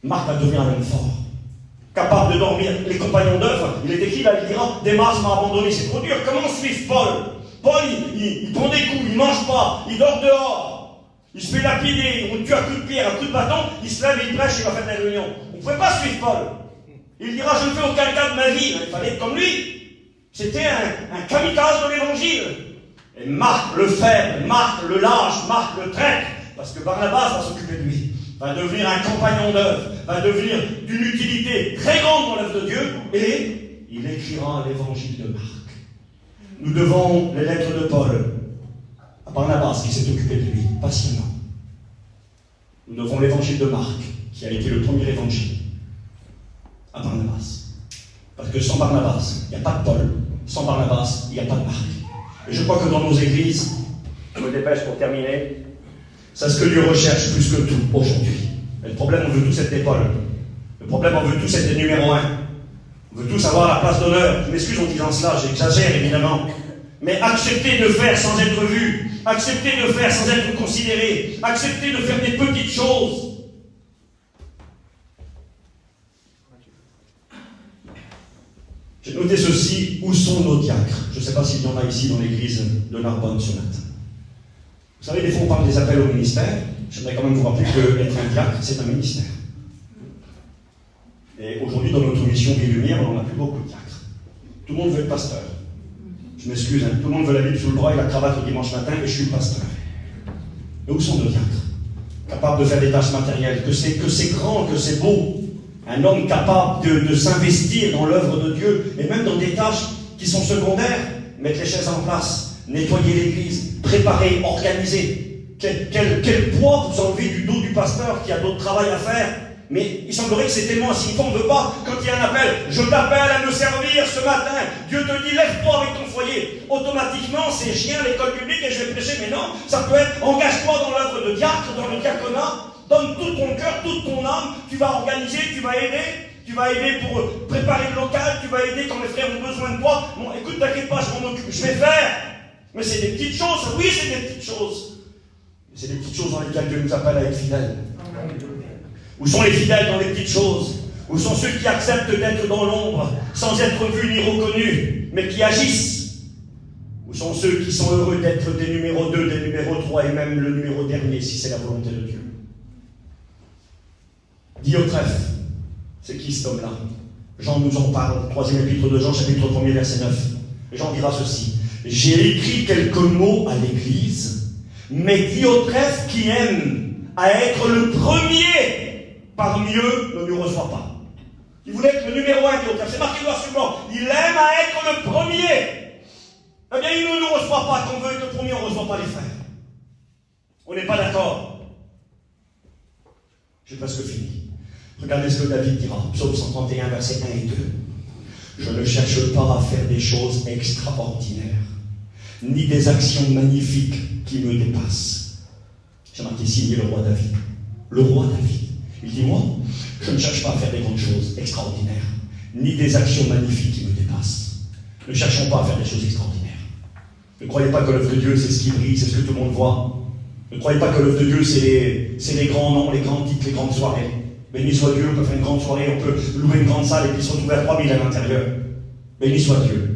Marc va devenir un homme fort, capable de dormir. Les compagnons d'œuvre, il est écrit là, il dira, Démas m'a abandonné, c'est trop dur, comment suivre Paul? Paul, il prend des coups, il ne mange pas, il dort dehors, il se fait lapider, on le tue à coups de pierre, à coups de bâton, il se lève, il prêche, il va faire des réunions. On ne pouvait pas suivre Paul. Il dira, je ne fais aucun cas de ma vie, il fallait être comme lui. C'était un kamikaze de l'évangile. Et Marc le faible, Marc le lâche, Marc le traître, parce que Barnabas va s'occuper de lui, va devenir un compagnon d'œuvre, va devenir d'une utilité très grande dans l'œuvre de Dieu, et il écrira l'évangile de Marc. Nous devons les lettres de Paul à Barnabas qui s'est occupé de lui, patiemment. Nous devons l'évangile de Marc, qui a été le premier évangile, à Barnabas. Parce que sans Barnabas, il n'y a pas de Paul. Sans Barnabas, il n'y a pas de Marc. Et je crois que dans nos églises, je me dépêche pour terminer, c'est ce que Dieu recherche plus que tout aujourd'hui. Et le problème, on veut tous être des Paul. Le problème, on veut tous être des numéros 1. On veut tous avoir la place d'honneur. Je m'excuse en disant cela, j'exagère évidemment. Mais accepter de faire sans être vu, accepter de faire sans être considéré, accepter de faire des petites choses. J'ai noté ceci, où sont nos diacres? Je ne sais pas s'il y en a ici dans l'église de Narbonne ce matin. Vous savez, des fois on parle des appels au ministère. J'aimerais quand même vous rappeler qu'être un diacre, c'est un ministère. Et aujourd'hui, dans notre mission Vie Lumière, on n'en a plus beaucoup de diacres. Tout le monde veut être pasteur. Je m'excuse, hein, tout le monde veut la Bible sous le bras et la cravate le dimanche matin, et je suis pasteur. Mais où sont nos diacres? Capables de faire des tâches matérielles, que c'est grand, que c'est beau. Un homme capable de s'investir dans l'œuvre de Dieu, et même dans des tâches qui sont secondaires, mettre les chaises en place, nettoyer l'église, préparer, organiser. Quel poids vous enlevez du dos du pasteur qui a d'autres travail à faire? Mais il semblerait que c'est tellement insignifiant, on ne veut pas, quand il y a un appel, je t'appelle à me servir ce matin, Dieu te dit, lève-toi avec ton foyer. Automatiquement, c'est je viens à l'école publique et je vais prêcher, mais non, ça peut être, engage-toi dans l'œuvre de diacre, dans le diaconat, donne tout ton cœur, toute ton âme, tu vas organiser, tu vas aider pour préparer le local, tu vas aider quand les frères ont besoin de toi. Bon, écoute, t'inquiète pas, je m'en occupe, je vais faire. Mais c'est des petites choses, oui, c'est des petites choses. Mais c'est des petites choses dans lesquelles Dieu nous appelle à être fidèles. Où sont les fidèles dans les petites choses? Où sont ceux qui acceptent d'être dans l'ombre, sans être vus ni reconnus, mais qui agissent? Où sont ceux qui sont heureux d'être des numéros 2, des numéros 3 et même le numéro dernier, si c'est la volonté de Dieu? Diotrephe, c'est qui cet homme-là? Jean nous en parle, 3e épître de Jean, chapitre 1er, verset 9. Jean dira ceci: j'ai écrit quelques mots à l'Église, mais Diotrephe, qui aime à être le premier parmi eux, ne nous reçoit pas. Il voulait être le numéro 1, Diotrephe, c'est marqué noir sur blanc. Il aime à être le premier. Eh bien, il ne nous reçoit pas. Quand on veut être le premier, on ne reçoit pas les frères. On n'est pas d'accord. J'ai presque fini. Regardez ce que David dira, psaume 131, versets 1 et 2. Je ne cherche pas à faire des choses extraordinaires, ni des actions magnifiques qui me dépassent. J'ai marqué signé le roi David. Le roi David. Il dit, moi, je ne cherche pas à faire des grandes choses extraordinaires, ni des actions magnifiques qui me dépassent. Ne cherchons pas à faire des choses extraordinaires. Ne croyez pas que l'œuvre de Dieu, c'est ce qui brille, c'est ce que tout le monde voit. Ne croyez pas que l'œuvre de Dieu, c'est les grands noms, les grands titres, les grandes soirées. Béni soit Dieu, on peut faire une grande soirée, on peut louer une grande salle et puis se retrouver à 3000 à l'intérieur. Béni soit Dieu.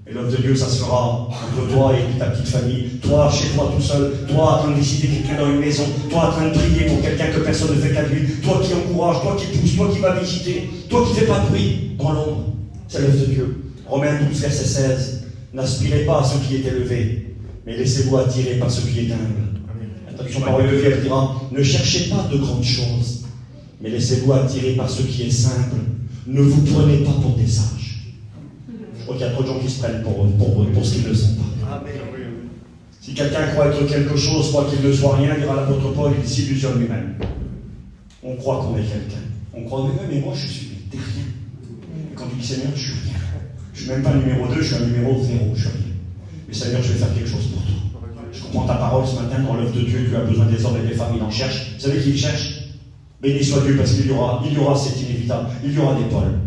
Et l'œuvre de Dieu, ça se fera entre toi et ta petite famille. Toi, chez toi, tout seul. Toi, en train de visiter quelqu'un dans une maison. Toi, en train de prier pour quelqu'un que personne ne fait qu'à lui. Toi qui encourage, toi qui pousse, toi qui va visiter. Toi qui ne fais pas de bruit dans l'ombre. C'est l'œuvre de Dieu. Romains 12, verset 16. N'aspirez pas à ce qui est élevé, mais laissez-vous attirer par ce qui est humble. La traduction par Olivier, elle dira, ne cherchez pas de grandes choses, mais laissez-vous attirer par ce qui est simple. Ne vous prenez pas pour des sages. Je crois qu'il y a trop de gens qui se prennent pour ce qu'ils ne sont pas. Amen. Si quelqu'un croit être quelque chose, croit qu'il ne soit rien, dira l'apôtre Paul, il s'illusionne lui-même. On croit qu'on est quelqu'un. On croit lui-même, mais moi je suis rien. Et quand tu dis Seigneur, je suis rien. Je ne suis même pas numéro 2, je suis un numéro 0, je suis rien. Mais Seigneur, je vais faire quelque chose pour toi. Je comprends ta parole ce matin, dans l'œuvre de Dieu, tu as besoin des hommes et des femmes, il en cherche. Vous savez qui il cherche? Béni soit Dieu, parce qu'il y aura, c'est inévitable, il y aura des Paul,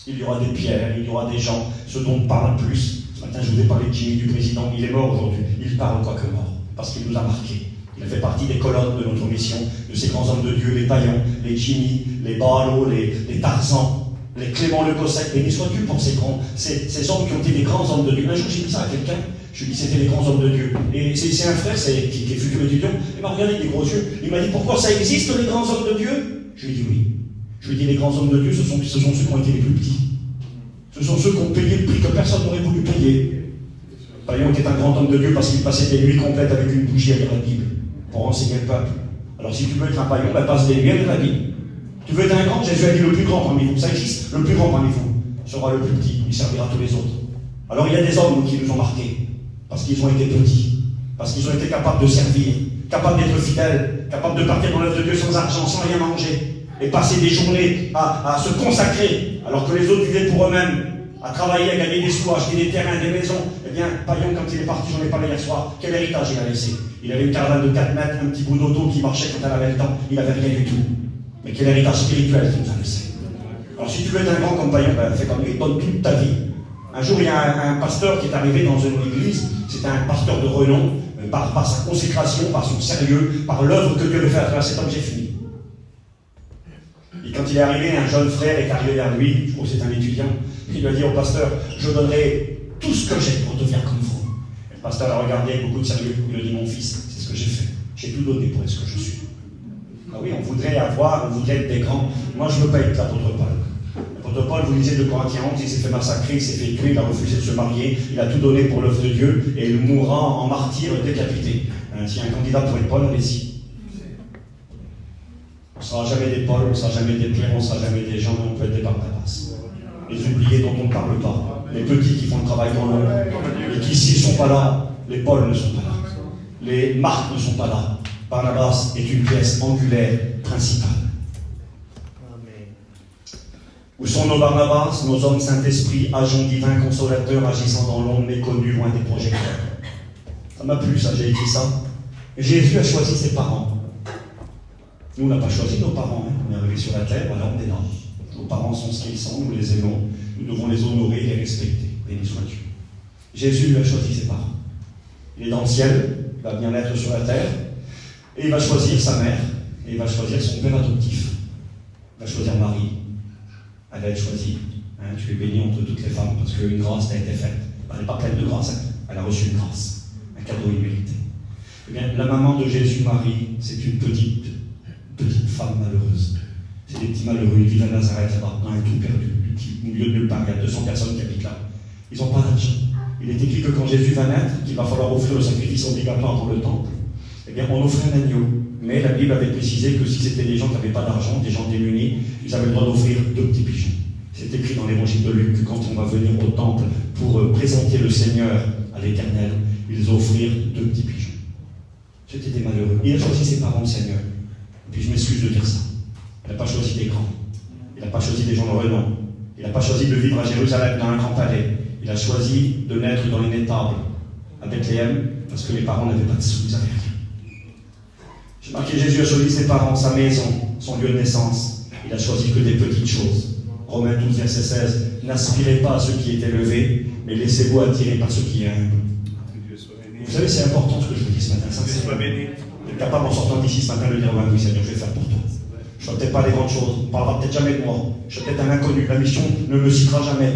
il y aura des Pierre, il y aura des gens, ceux dont on parle plus. Ce matin, je vous ai parlé de Jimmy, du président, il est mort aujourd'hui, il parle quoique mort, parce qu'il nous a marqués. Il a fait partie des colonnes de notre mission, de ces grands hommes de Dieu, les Paillons, les Jimmy, les Balo, les Tarzan, les Clément Le Gossec. Béni soit Dieu pour ces hommes qui ont été des grands hommes de Dieu. Un jour, j'ai dit ça à quelqu'un. Je lui ai dit, c'était les grands hommes de Dieu. Et c'est un frère qui est futur étudiant. Il m'a regardé avec des gros yeux. Il m'a dit, pourquoi ça existe, les grands hommes de Dieu? Je lui ai dit oui. Je lui ai dit, les grands hommes de Dieu, ce sont ceux qui ont été les plus petits. Ce sont ceux qui ont payé le prix que personne n'aurait voulu payer. Paillon était un grand homme de Dieu parce qu'il passait des nuits complètes avec une bougie à lire la Bible pour enseigner le peuple. Alors si tu veux être un Paillon, passe des nuits à lire la Bible. Tu veux être un grand, Jésus a dit le plus grand parmi vous. Ça existe, le plus grand parmi vous sera le plus petit, il servira tous les autres. Alors il y a des hommes qui nous ont marqués, parce qu'ils ont été petits. Parce qu'ils ont été capables de servir, capables d'être fidèles, capables de partir dans l'œuvre de Dieu sans argent, sans rien manger, et passer des journées à se consacrer, alors que les autres vivaient pour eux-mêmes, à travailler, à gagner des sous, à acheter des terrains, des maisons. Eh bien, Payon, quand il est parti, j'en ai parlé hier soir, quel héritage il a laissé? Il avait une caravane de 4 mètres, un petit bout d'auto qui marchait quand elle avait le temps, il n'avait rien du tout. Mais quel héritage spirituel qu'il nous a laissé. Alors si tu veux être un grand comme Payon, fais comme lui, donne toute ta vie. Un jour, il y a un pasteur qui est arrivé dans une église, c'était un pasteur de renom, par sa consécration, par son sérieux, par l'œuvre que Dieu veut faire à travers cet homme, j'ai fini. Et quand il est arrivé, un jeune frère est arrivé vers lui, je crois que c'est un étudiant, il lui a dit au pasteur, je donnerai tout ce que j'ai pour devenir comme vous. Et le pasteur l'a regardé avec beaucoup de sérieux, il lui a dit, mon fils, c'est ce que j'ai fait, j'ai tout donné pour être ce que je suis. Ah oui, on voudrait être des grands. Moi, je ne veux pas être l'apôtre Paul. L'apôtre Paul, vous lisez de Corinthiens 11, il s'est fait massacrer, il s'est fait tuer, il a refusé de se marier, il a tout donné pour l'œuvre de Dieu, et il mourra en martyr décapité. S'il y a un candidat pour être Paul, allez-y. On ne sera jamais des Paul, on ne sera jamais des Pierre, on ne sera jamais des gens, mais on peut être des Barnabas. Les oubliés dont on ne parle pas, les petits qui font le travail dans l'ombre, et qui, s'ils ne sont pas là, les Paul ne sont pas là, les Marc ne sont pas là. Barnabas est une pièce angulaire principale. Où sont nos Barnabas, nos hommes Saint-Esprit, agents divins, consolateurs, agissant dans l'ombre, méconnus, loin des projecteurs? Ça m'a plu, ça, j'ai écrit ça. Jésus a choisi ses parents. Nous, on n'a pas choisi nos parents. Hein. On est arrivé sur la terre, voilà, on est là. Nos parents sont ce qu'ils sont, nous les aimons. Nous devons les honorer et les respecter. Béni soit Dieu. Jésus lui a choisi ses parents. Il est dans le ciel, il va bien être sur la terre, et il va choisir sa mère, et il va choisir son père adoptif. Il va choisir Marie. Elle va être choisie. Hein, tu es bénie entre toutes les femmes parce qu'une grâce t'a été faite. Elle n'est pas pleine de grâce, hein. Elle a reçu une grâce, un cadeau immérité. Eh bien, la maman de Jésus, Marie, c'est une petite femme malheureuse. C'est des petits malheureux, ils vivent à Nazareth là-bas, dans un tout perdu, au milieu de nulle part. Il y a 200 personnes qui habitent là. Ils n'ont pas d'argent. Il est écrit que quand Jésus va naître, qu'il va falloir offrir le sacrifice obligatoire dans le temple, eh bien, on offrait un agneau. Mais la Bible avait précisé que si c'était des gens qui n'avaient pas d'argent, des gens démunis, ils avaient le droit d'offrir 2 petits pigeons. C'est écrit dans l'évangile de Luc que quand on va venir au temple pour présenter le Seigneur à l'Éternel, ils offrirent 2 petits pigeons. C'était des malheureux. Il a choisi ses parents, le Seigneur. Et puis je m'excuse de dire ça. Il n'a pas choisi des grands. Il n'a pas choisi des gens de renom. Il n'a pas choisi de vivre à Jérusalem dans un grand palais. Il a choisi de naître dans une étable à Bethléem parce que les parents n'avaient pas de sous, ils n'avaient rien. J'ai marqué Jésus a choisi ses parents, sa maison, son lieu de naissance. Il a choisi que des petites choses. Romains 12, verset 16. N'aspirez pas à ceux qui est élevé, mais laissez-vous attirer par ceux qui est humble. Vous savez, c'est important ce que je vous dis ce matin. Vous êtes capable en sortant d'ici ce matin de dire oui, Seigneur, je vais faire pour toi. Je ne ferai peut-être pas les grandes choses, on ne parlera peut-être jamais de moi. Je suis peut-être un inconnu, la mission ne me citera jamais.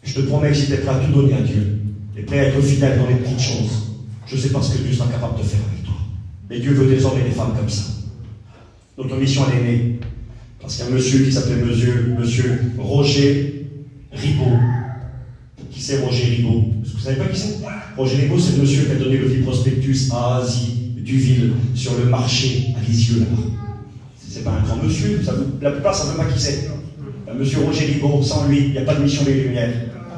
Je te promets que si tu es prêt à tout donner à Dieu, et prêt à être fidèle dans les petites choses, je ne sais pas ce que Dieu sera capable de faire avec toi. Mais Dieu veut des hommes et des femmes comme ça. Notre mission, elle est née. Parce qu'il y a un monsieur qui s'appelait monsieur Roger Ribot. Qui c'est Roger Ribot? Vous ne savez pas qui c'est? Roger Ribot, c'est le monsieur qui a donné le Vie Prospectus à Asie Duville sur le marché à Lisieux là-bas. C'est pas un grand monsieur, la plupart ne savent pas qui c'est. Monsieur Roger Ribot, sans lui, il n'y a pas de mission des Lumières.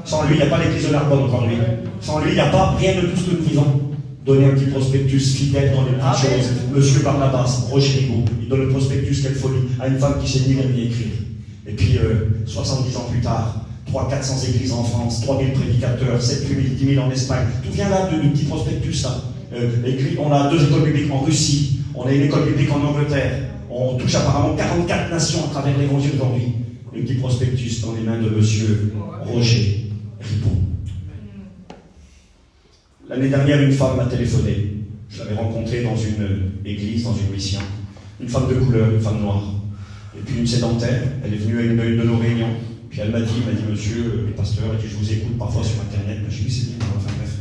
Sans lui, il n'y a pas l'église de Narbonne encore lui. Sans lui, il n'y a pas rien de tout ce que nous vivons. Donner un petit prospectus fidèle dans les petites choses. Monsieur Barnabas, Roger Ribot, il donne le prospectus, quelle folie, à une femme qui sait ni lire ni écrire. Et puis, 70 ans plus tard, 300-400 églises en France, 3000 prédicateurs, 7000, 10 000 en Espagne. Tout vient là du petit prospectus là. On a 2 écoles bibliques en Russie, on a une école biblique en Angleterre. On touche apparemment 44 nations à travers l'évangile aujourd'hui. Le petit prospectus dans les mains de monsieur Roger Ribot. L'année dernière, une femme m'a téléphoné. Je l'avais rencontrée dans une église, dans une mission. Une femme de couleur, une femme noire. Et puis une sédentaire, elle est venue à une de nos réunions. Puis elle m'a dit, monsieur, le pasteur, elle dit, je vous écoute parfois sur Internet. J'ai dit, c'est bien, enfin bref.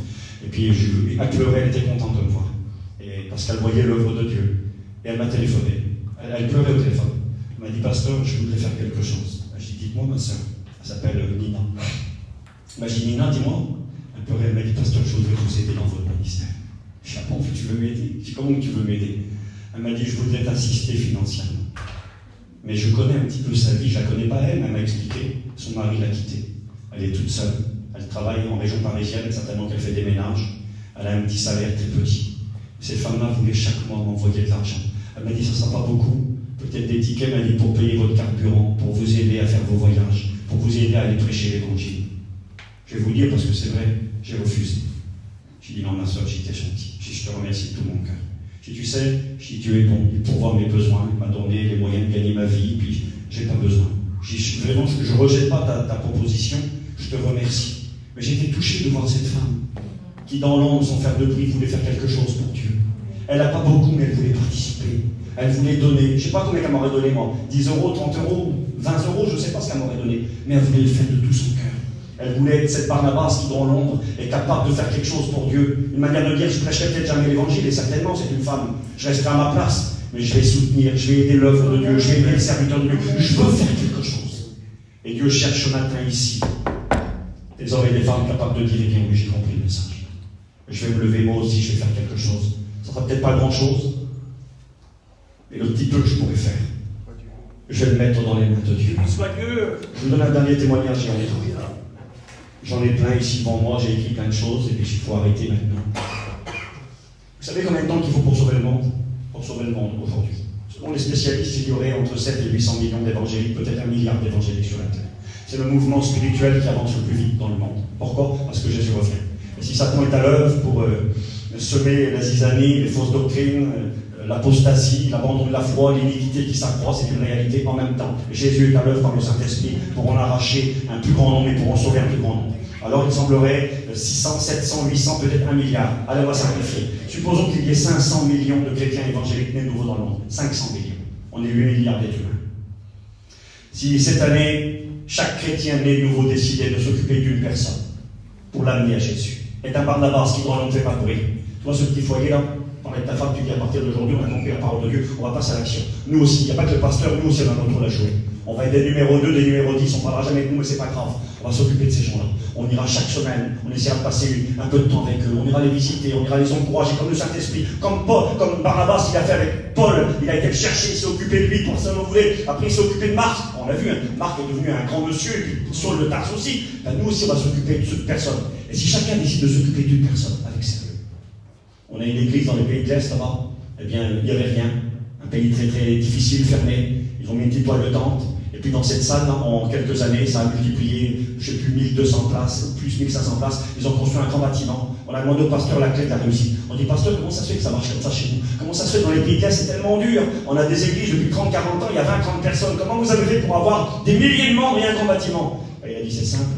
Et puis elle pleurait, elle était contente de me voir. Et parce qu'elle voyait l'œuvre de Dieu. Et elle m'a téléphoné. Elle pleurait au téléphone. Elle m'a dit, pasteur, je voudrais faire quelque chose. J'ai dit, dites-moi, ma soeur. Elle s'appelle Nina. Elle m'a dit, Nina, dis-moi. Elle pleurait, elle m'a dit, pasteur, je voudrais vous aider dans votre ministère. Je dis, ah bon, tu veux m'aider? Je dis, comment tu veux m'aider? Elle m'a dit, je voudrais t'assister financièrement. Mais je connais un petit peu sa vie, je ne la connais pas elle, mais elle m'a expliqué. Son mari l'a quittée. Elle est toute seule. Elle travaille en région parisienne, certainement qu'elle fait des ménages. Elle a un petit salaire très petit. Cette femme-là voulait chaque mois m'envoyer de l'argent. Elle m'a dit, ça ne sera pas beaucoup, peut-être des tickets, elle m'a dit, pour payer votre carburant, pour vous aider à faire vos voyages, pour vous aider à aller prêcher l'évangile. Je vais vous dire, parce que c'est vrai, j'ai refusé. J'ai dit, non, ma soeur, j'étais gentil. J'ai dit, je te remercie de tout mon cœur. J'ai dit, tu sais, j'ai dit, Dieu est bon, il pourvoit mes besoins, il m'a donné les moyens de gagner ma vie, puis j'ai pas besoin. J'ai dit, vraiment, je ne rejette pas ta proposition, je te remercie. Mais j'ai été touché de voir cette femme qui, dans l'ombre, sans faire de bruit, voulait faire quelque chose pour Dieu. Elle n'a pas beaucoup, mais elle voulait participer. Elle voulait donner. Je ne sais pas combien elle m'aurait donné, moi. 10 euros, 30 euros, 20 euros, je ne sais pas ce qu'elle m'aurait donné. Mais elle voulait le faire de tout son cœur. Elle voulait être cette Barnabas qui, dans l'ombre, est capable de faire quelque chose pour Dieu. Une manière de dire, je ne prêcherai peut-être jamais l'évangile, et certainement, c'est une femme. Je resterai à ma place, mais je vais soutenir, je vais aider l'œuvre de Dieu, je vais aider les serviteurs de Dieu. Je veux faire quelque chose. Et Dieu cherche ce matin ici des hommes et des femmes capables de dire, eh bien oui, j'ai compris le message. Je vais me lever, moi aussi, je vais faire quelque chose. Ça ne sera peut-être pas grand-chose, mais le petit peu que je pourrais faire, je vais le mettre dans les mains de Dieu. Je vous donne un dernier témoignage. J'en ai plein ici devant moi, j'ai écrit plein de choses, et puis il faut arrêter maintenant. Vous savez combien de temps qu'il faut pour sauver le monde? Pour sauver le monde aujourd'hui. Selon les spécialistes, il y aurait entre 7 et 800 millions d'évangéliques, peut-être 1 milliard d'évangéliques sur la terre. C'est le mouvement spirituel qui avance le plus vite dans le monde. Pourquoi? Parce que Jésus revient. Et si Satan est à l'œuvre pour semer la zizanie, les fausses doctrines, l'apostasie, l'abandon de la foi, l'iniquité qui s'accroît, c'est une réalité en même temps. Jésus est à l'œuvre par le Saint-Esprit pour en arracher un plus grand nombre et pour en sauver un plus grand nombre. Alors il semblerait 600, 700, 800, peut-être 1 milliard. Allez, on va simplifier. Supposons qu'il y ait 500 millions de chrétiens évangéliques nés nouveaux dans le monde. 500 millions. On est 8 milliards d'êtres humains. Si cette année, chaque chrétien né nouveau décidait de s'occuper d'une personne pour l'amener à Jésus, est un Barnabas qui dans l'homme ne fait pas de bruit. Tu vois ce petit foyer là? Parlais de ta femme, tu dis à partir d'aujourd'hui, on a compris la parole de Dieu, on va passer à l'action. Nous aussi, il n'y a pas que le pasteur, nous aussi on a notre rôle à jouer. On va être des numéros 2, des numéros 10, on ne parlera jamais de nous, mais c'est pas grave. On va s'occuper de ces gens-là. On ira chaque semaine, on essaiera de passer un peu de temps avec eux, on ira les visiter, on ira les encourager comme le Saint-Esprit, comme Paul, comme Barnabas, il a fait avec Paul, il a été le chercher, il s'est occupé de lui, personne n'en voulait. Après il s'est occupé de Marc, on l'a vu, hein. Marc est devenu un grand monsieur, et puis Saul de Tarse aussi. Ben, nous aussi on va s'occuper de cette personne. Et si chacun décide de s'occuper d'une personne, avec sérieux. On a une église dans les pays de l'Est là-bas, eh bien il n'y avait rien, un pays très très difficile, fermé, ils ont mis une petite toile de tente. Et puis dans cette salle, en quelques années, ça a multiplié, je ne sais plus, 1200 places, plus 1500 places. Ils ont construit un grand bâtiment. On a demandé au pasteur la clé de la réussite. On dit, pasteur, comment ça se fait que ça marche comme ça chez vous? Comment ça se fait dans les pays de l'Est, c'est tellement dur? On a des églises depuis 30-40 ans, il y a 20-30 personnes. Comment vous avez fait pour avoir des milliers de membres et un grand bâtiment? Et il a dit, c'est simple.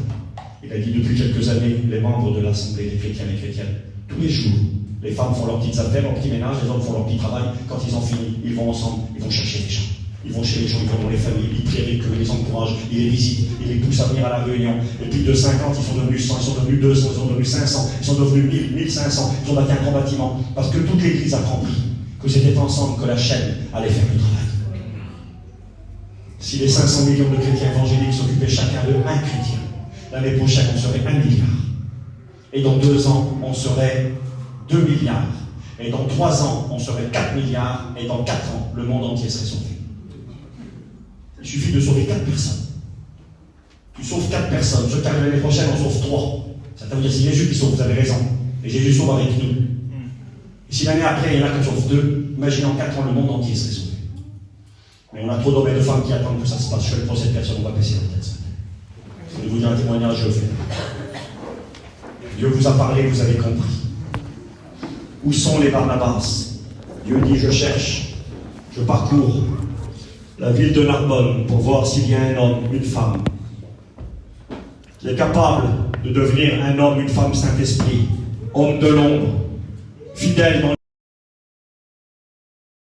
Il a dit, depuis quelques années, les membres de l'Assemblée des chrétiens et chrétiennes, tous les jours, les femmes font leurs petites affaires, leurs petits ménages, les hommes font leur petit travail. Quand ils ont fini, ils vont ensemble, ils vont chercher les gens. Ils vont chez les gens, ils vont dans les familles, ils prient avec eux, ils les encouragent, ils les visitent, ils les poussent à venir à la réunion. Et puis de 50, ils sont devenus 100, ils sont devenus 200, ils sont devenus 500, ils sont devenus 1000, 1500, ils ont bâti un grand bâtiment. Parce que toute l'Église a compris que c'était ensemble que la chaîne allait faire le travail. Si les 500 millions de chrétiens évangéliques s'occupaient chacun d'eux, un chrétien, l'année prochaine on serait 1 milliard. Et dans 2 ans, on serait 2 milliards. Et dans 3 ans, on serait 4 milliards. Et dans 4 ans, le monde entier serait sauvé. Il suffit de sauver 4 personnes. Tu sauves 4 personnes. Ce qui arrive l'année prochaine, on sauve 3. Ça veut dire c'est Jésus qui sauve, vous avez raison. Et Jésus sauve avec nous. Et si l'année après, il y en a qui sauvent 2, imaginez en 4 ans, le monde entier serait sauvé. Mais on a trop d'hommes et de femmes qui attendent que ça se passe. Je fais le procès de personne, on va baisser la tête. Je vais vous dire un témoignage, je le fais. Dieu vous a parlé, vous avez compris. Où sont les Barnabas? Dieu dit, je cherche, je parcours la ville de Narbonne pour voir s'il y a un homme, une femme, qui est capable de devenir un homme, une femme Saint-Esprit, homme de l'ombre, fidèle dans